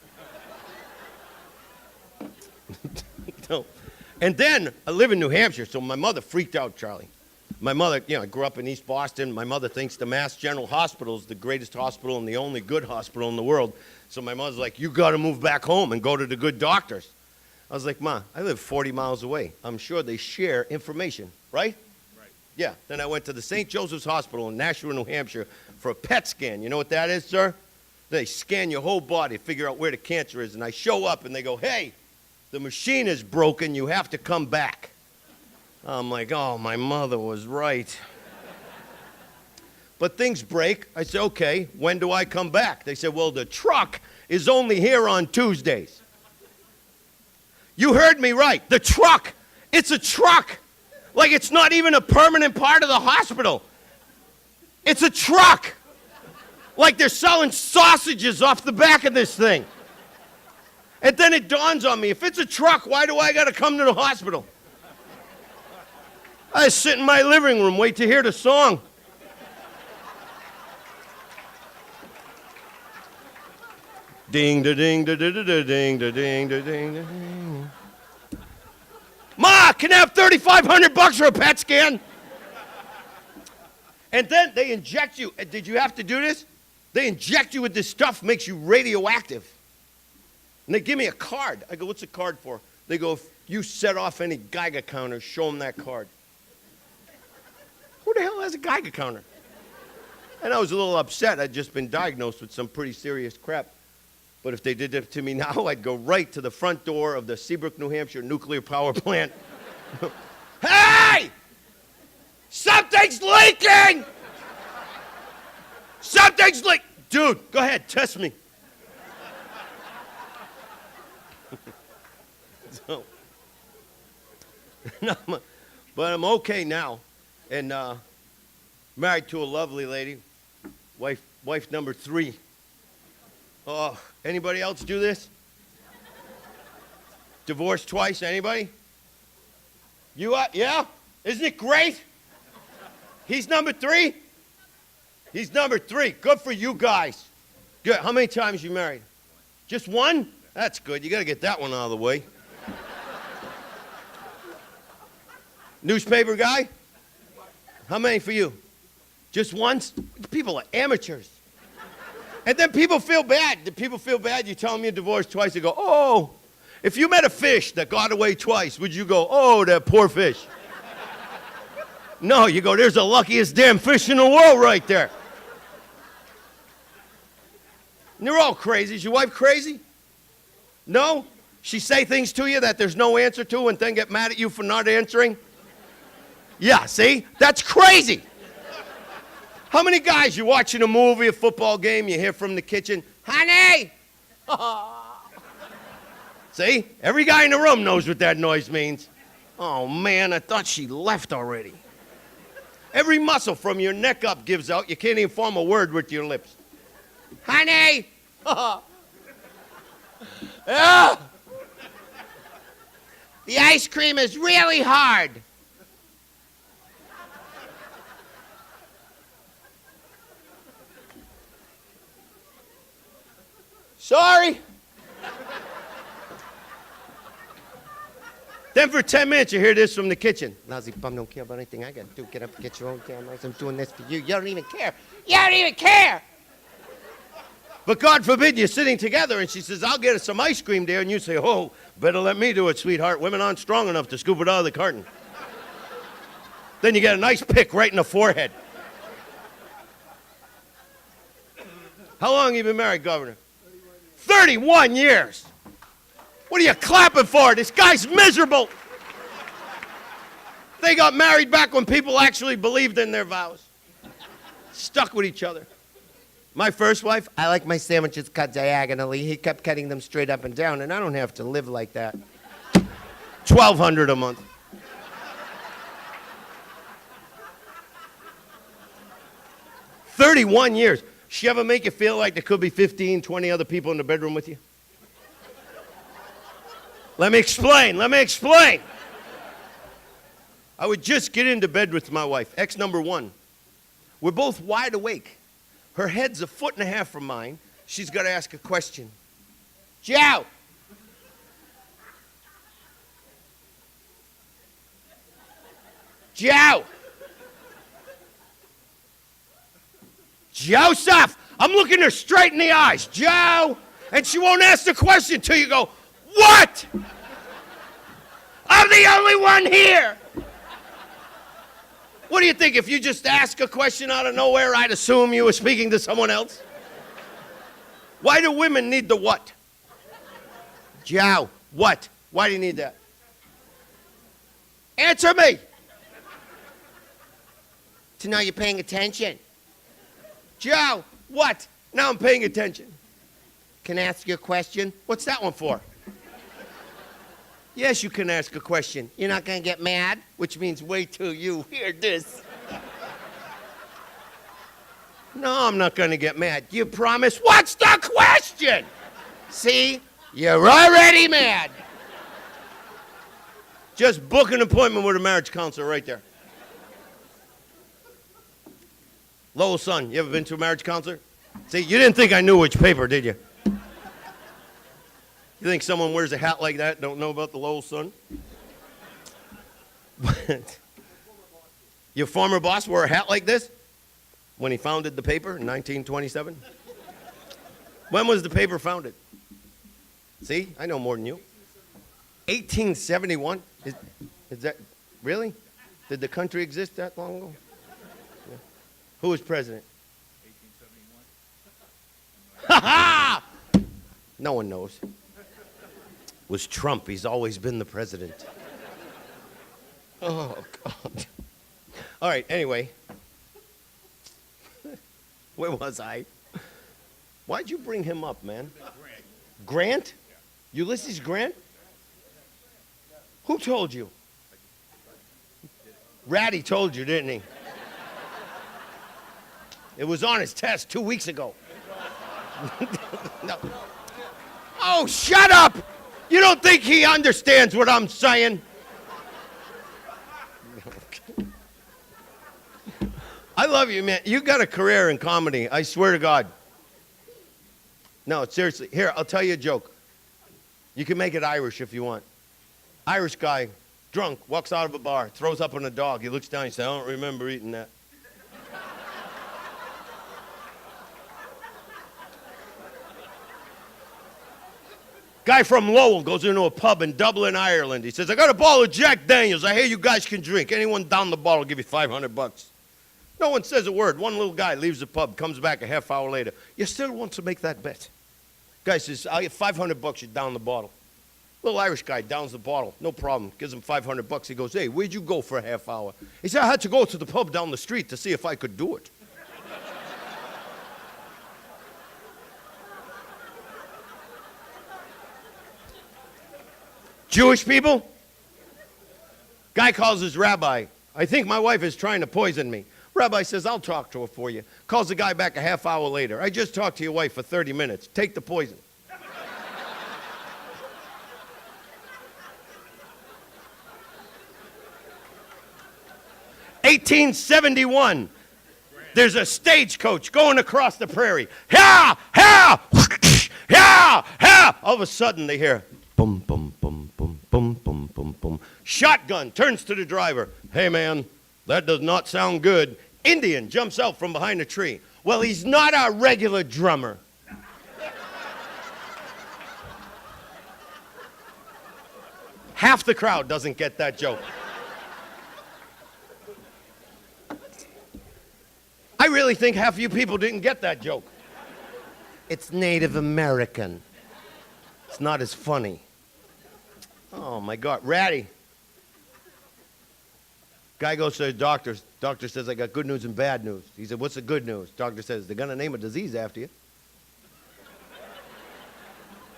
No. And then I live in New Hampshire, so my mother freaked out, Charlie. My mother, you know, I grew up in East Boston. My mother thinks the Mass General Hospital is the greatest hospital and the only good hospital in the world. So my mother's like, you got to move back home and go to the good doctors. I was like, Ma, I live 40 miles away. I'm sure they share information, right? Right. Yeah. Then I went to the St. Joseph's Hospital in Nashua, New Hampshire for a PET scan. You know what that is, sir? They scan your whole body, figure out where the cancer is. And I show up and they go, hey, the machine is broken. You have to come back. I'm like, oh, my mother was right. But things break. I said, okay, when do I come back? They said, well, the truck is only here on Tuesdays. You heard me right. The truck. It's a truck. Like it's not even a permanent part of the hospital. It's a truck. Like they're selling sausages off the back of this thing. And then it dawns on me, if it's a truck, why do I got to come to the hospital? I sit in my living room, wait to hear the song. Ding da ding da da da da ding da ding da ding da ding. Ma, can I have $3,500 for a PET scan? And then they inject you. Did you have to do this? They inject you with this stuff, makes you radioactive. And they give me a card. I go, what's the card for? They go, if you set off any Geiger counter, show them that card. Who the hell has a Geiger counter? And I was a little upset. I'd just been diagnosed with some pretty serious crap. But if they did it to me now, I'd go right to the front door of the Seabrook, New Hampshire nuclear power plant. Hey! Something's leaking! Something's leaking! Dude, go ahead, test me. So, no, but I'm okay now. And married to a lovely lady, wife number 3. Oh, anybody else do this? Divorced twice, anybody? You are? Yeah? Isn't it great? He's number 3? He's number 3. Good for you guys. Good. How many times you married? Just one? That's good. You got to get that one out of the way. Newspaper guy? How many for you? Just once? People are amateurs. And then people feel bad. The people feel bad. You tell them you're divorced twice. They go, oh. If you met a fish that got away twice, would you go, oh, that poor fish? No, you go, there's the luckiest damn fish in the world right there. And they're all crazy. Is your wife crazy? No? She say things to you that there's no answer to and then get mad at you for not answering? Yeah, see? That's crazy. How many guys, you're watching a movie, a football game, you hear from the kitchen, honey! See? Every guy in the room knows what that noise means. Oh, man, I thought she left already. Every muscle from your neck up gives out. You can't even form a word with your lips. Honey! Yeah. The ice cream is really hard. Sorry. Then for 10 minutes you hear this from the kitchen. Lousy bum don't care about anything I got to do. Get up, get your own damn rights. I'm doing this for you. You don't even care. You don't even care. But God forbid you're sitting together and she says, I'll get us some ice cream, dear. And you say, oh, better let me do it, sweetheart. Women aren't strong enough to scoop it out of the carton. Then you get a nice pick right in the forehead. How long have you been married, Governor? 31 years. What are you clapping for? This guy's miserable. They got married back when people actually believed in their vows. Stuck with each other. My first wife, I like my sandwiches cut diagonally. He kept cutting them straight up and down, and I don't have to live like that. $1,200 a month. "31 years. She ever make you feel like there could be 15, 20 other people in the bedroom with you? Let me explain. I would just get into bed with my wife, ex number one. We're both wide awake. Her head's 1.5 feet from mine. She's got to ask a question. Joe! Joe! Joseph! I'm looking her straight in the eyes. Joe! And she won't ask the question till you go, what? I'm the only one here. What do you think? If you just ask a question out of nowhere, I'd assume you were speaking to someone else? Why do women need the what? Joe, what? Why do you need that? Answer me. To know you're paying attention. Joe, what? Now I'm paying attention. Can I ask you a question? What's that one for? Yes, you can ask a question. You're not going to get mad? Which means wait till you hear this. No, I'm not going to get mad. You promise? What's the question? See? You're already mad. Just book an appointment with a marriage counselor right there. Lowell, son, you ever been to a marriage counselor? See, you didn't think I knew which paper, did you? You think someone wears a hat like that don't know about the Lowell Sun? Your former boss wore a hat like this when he founded the paper in 1927? When was the paper founded? See, I know more than you. 1871? Is that, really? Did the country exist that long ago? Yeah. Who was president? 1871. Ha ha! No one knows. Was Trump. He's always been the president. Oh, God. All right, anyway. Where was I? Why'd you bring him up, man? Grant? Ulysses Grant? Who told you? Ratty told you, didn't he? It was on his test 2 weeks ago. No. Oh, shut up! You don't think he understands what I'm saying? I love you, man. You got a career in comedy. I swear to God. No, seriously. Here, I'll tell you a joke. You can make it Irish if you want. Irish guy, drunk, walks out of a bar, throws up on a dog. He looks down and says, I don't remember eating that. Guy from Lowell goes into a pub in Dublin, Ireland. He says, I got a bottle of Jack Daniels. I hear you guys can drink. Anyone down the bottle will give you $500. No one says a word. One little guy leaves the pub, comes back a half hour later. You still want to make that bet? Guy says, I'll get $500, you down the bottle. Little Irish guy downs the bottle. No problem. Gives him $500. He goes, hey, where'd you go for a half hour? He said, I had to go to the pub down the street to see if I could do it. Jewish people? Guy calls his rabbi. I think my wife is trying to poison me. Rabbi says, I'll talk to her for you. Calls the guy back a half hour later. I just talked to your wife for 30 minutes. Take the poison. (1871). There's a stagecoach going across the prairie. Ha! Ha! Ha! Ha! All of a sudden they hear boom, boom, boom, boom, boom, boom, boom, boom. Shotgun turns to the driver. Hey, man, that does not sound good. Indian jumps out from behind a tree. Well, he's not our regular drummer. Half the crowd doesn't get that joke. I really think half of you people didn't get that joke. It's Native American. It's not as funny. Oh my God, Ratty. Guy goes to the doctor. Doctor says, I got good news and bad news. He said, what's the good news? Doctor says, they're going to name a disease after you.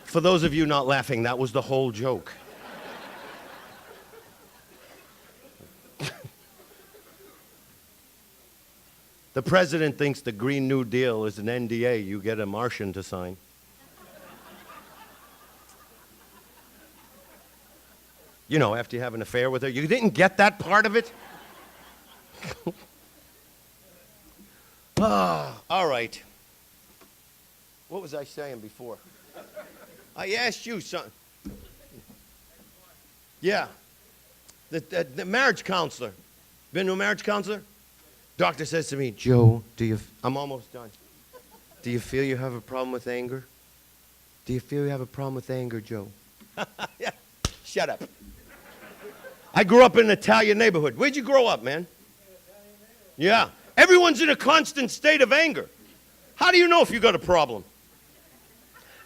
For those of you not laughing, that was the whole joke. The president thinks the Green New Deal is an NDA you get a Martian to sign. You know, after you have an affair with her. You didn't get that part of it? All right. What was I saying before? I asked you something. Yeah. The marriage counselor. Been to a marriage counselor? Doctor says to me, Joe, I'm almost done. Do you feel you have a problem with anger? Do you feel you have a problem with anger, Joe? Yeah. Shut up. I grew up in an Italian neighborhood. Where'd you grow up, man? Yeah. Everyone's in a constant state of anger. How do you know if you got a problem?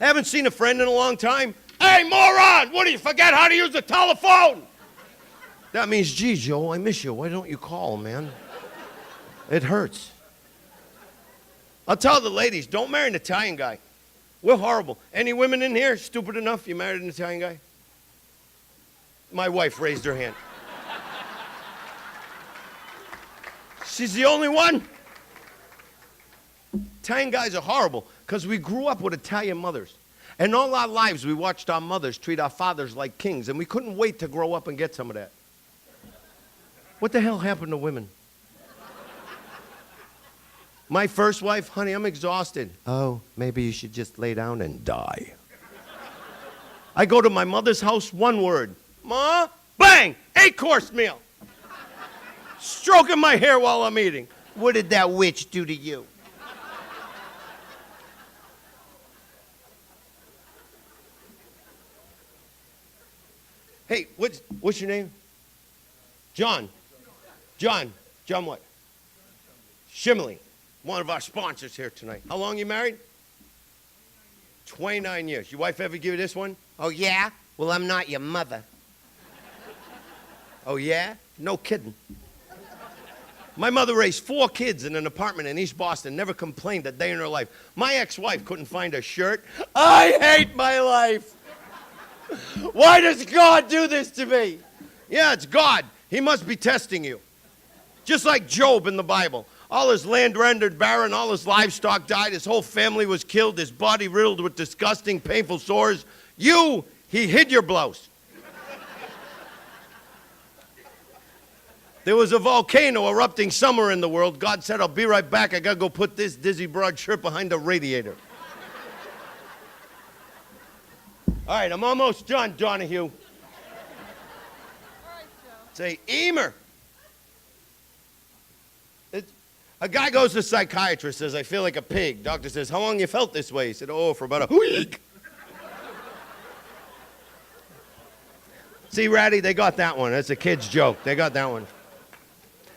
I haven't seen a friend in a long time. Hey, moron! What do you forget how to use the telephone? That means, gee, Joe, I miss you. Why don't you call, man? It hurts. I'll tell the ladies, don't marry an Italian guy. We're horrible. Any women in here stupid enough you married an Italian guy? My wife raised her hand. She's the only one. Italian guys are horrible because we grew up with Italian mothers. And all our lives we watched our mothers treat our fathers like kings, and we couldn't wait to grow up and get some of that. What the hell happened to women? My first wife, honey, I'm exhausted. Oh, maybe you should just lay down and die. I go to my mother's house, one word. Ma, bang, 8-course meal. Stroking my hair while I'm eating. What did that witch do to you? Hey, what's your name? John. John what? Shimley. One of our sponsors here tonight. How long you married? 29 years. Your wife ever give you this one? Oh, yeah? Well, I'm not your mother. Oh, yeah? No kidding. My mother raised 4 kids in an apartment in East Boston, never complained a day in her life. My ex-wife couldn't find a shirt. I hate my life. Why does God do this to me? Yeah, it's God. He must be testing you. Just like Job in the Bible. All his land rendered barren, all his livestock died, his whole family was killed, his body riddled with disgusting, painful sores. He hid your blouse. There was a volcano erupting somewhere in the world. God said, I'll be right back. I got to go put this dizzy broad shirt behind the radiator. All right, I'm almost done, Donahue. Say, Emer. A guy goes to a psychiatrist, says, I feel like a pig. Doctor says, how long you felt this way? He said, oh, for about a week. See, Ratty, they got that one. That's a kid's joke. They got that one.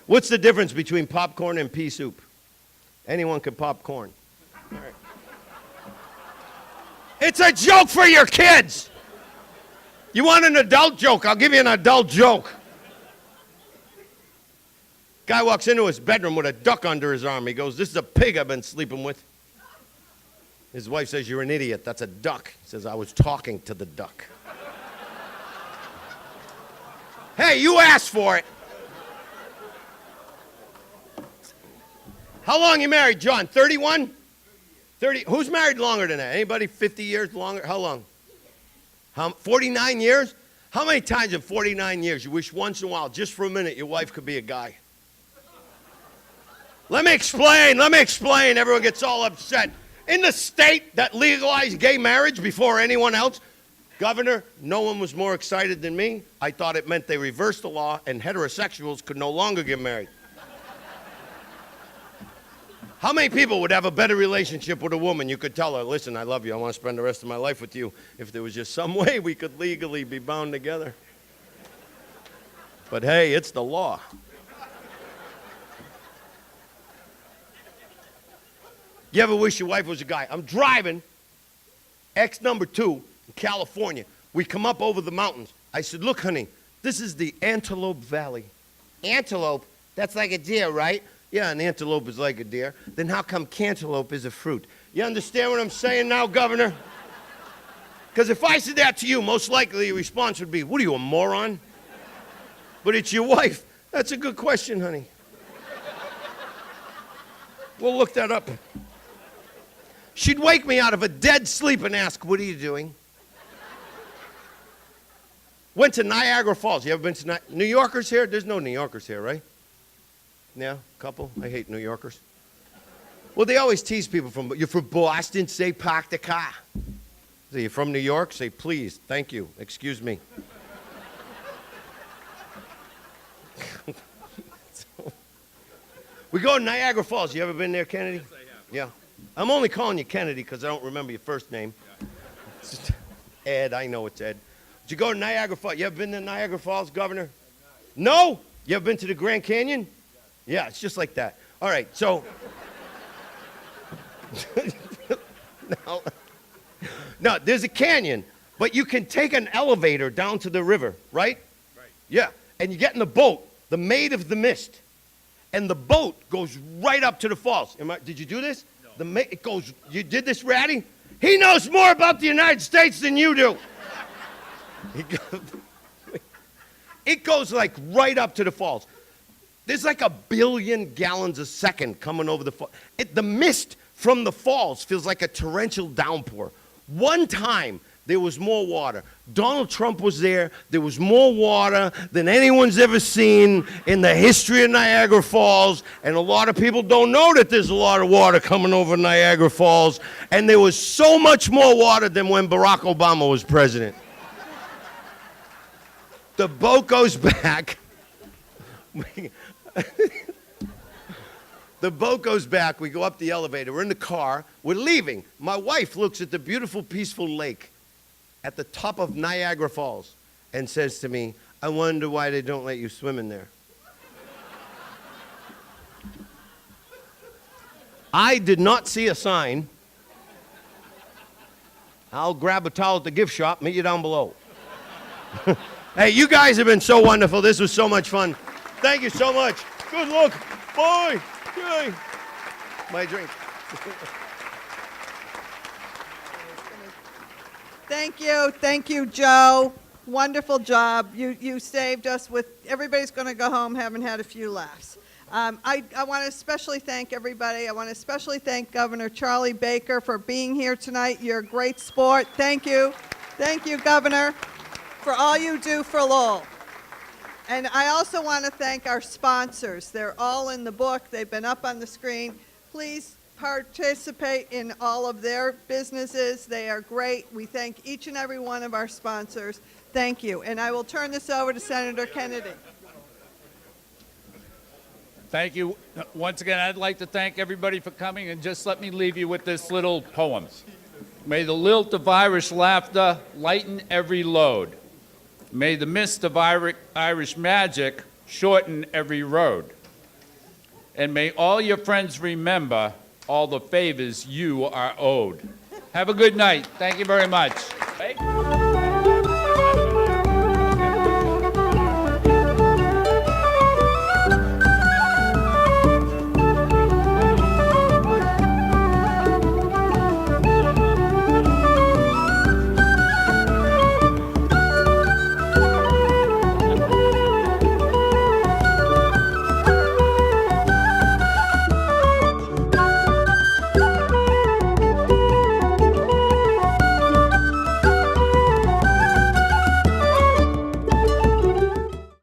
What's the difference between popcorn and pea soup? Anyone can pop corn. All right. It's a joke for your kids. You want an adult joke? I'll give you an adult joke. Guy walks into his bedroom with a duck under his arm. He goes, this is a pig I've been sleeping with. His wife says, you're an idiot. That's a duck. He says, I was talking to the duck. Hey, you asked for it. How long you married, John? 31? 30. Who's married longer than that? Anybody 50 years longer? How long? 49 years? How many times in 49 years you wish once in a while, just for a minute, your wife could be a guy? Let me explain. Everyone gets all upset. In the state that legalized gay marriage before anyone else, Governor, no one was more excited than me. I thought it meant they reversed the law and heterosexuals could no longer get married. How many people would have a better relationship with a woman? You could tell her, listen, I love you. I want to spend the rest of my life with you. If there was just some way we could legally be bound together. But hey, it's the law. You ever wish your wife was a guy? I'm driving X number 2 in California. We come up over the mountains. I said, look, honey, this is the Antelope Valley. Antelope? That's like a deer, right? Yeah, an antelope is like a deer. Then how come cantaloupe is a fruit? You understand what I'm saying now, Governor? Because if I said that to you, most likely your response would be, what are you, a moron? But it's your wife. That's a good question, honey. We'll look that up. She'd wake me out of a dead sleep and ask, what are you doing? Went to Niagara Falls. You ever been to New Yorkers here? There's no New Yorkers here, right? Yeah, a couple. I hate New Yorkers. Well, they always tease people from, you're from Boston, say park the car. So you're from New York, say please, thank you, excuse me. So, we go to Niagara Falls. You ever been there, Kennedy? Yes, I have. Yeah. I'm only calling you Kennedy because I don't remember your first name. Yeah. Ed, I know it's Ed. Did you go to Niagara Falls? You ever been to Niagara Falls, Governor? No? You ever been to the Grand Canyon? Yeah, it's just like that. All right, so. No, there's a canyon, but you can take an elevator down to the river, right? Right. Yeah, and you get in the boat, the Maid of the Mist, and the boat goes right up to the falls. Did you do this? No. It goes. You did this, Ratty? He knows more about the United States than you do. It goes like right up to the falls. There's like 1 billion gallons a second coming over the falls. The mist from the falls feels like a torrential downpour. One time, there was more water. Donald Trump was there. There was more water than anyone's ever seen in the history of Niagara Falls. And a lot of people don't know that there's a lot of water coming over Niagara Falls. And there was so much more water than when Barack Obama was president. The boat goes back. The boat goes back. We go up the elevator. We're in the car. We're leaving. My wife looks at the beautiful, peaceful lake at the top of Niagara Falls and says to me, I wonder why they don't let you swim in there. I did not see a sign. I'll grab a towel at the gift shop, meet you down below. Hey, you guys have been so wonderful. This was so much fun. Thank you so much. Good luck. Bye. Yay. My drink. Thank you, Joe. Wonderful job. You saved us with, everybody's going to go home having had a few laughs. I want to especially thank everybody. I want to especially thank Governor Charlie Baker for being here tonight. You're a great sport. Thank you. Thank you, Governor, for all you do for Lowell. And I also want to thank our sponsors. They're all in the book. They've been up on the screen. Please participate in all of their businesses. They are great. We thank each and every one of our sponsors. Thank you. And I will turn this over to Senator Kennedy. Thank you. Once again, I'd like to thank everybody for coming, and just let me leave you with this little poem. May the lilt of Irish laughter lighten every load. May the mist of Irish magic shorten every road. And may all your friends remember all the favors you are owed. Have a good night. Thank you very much.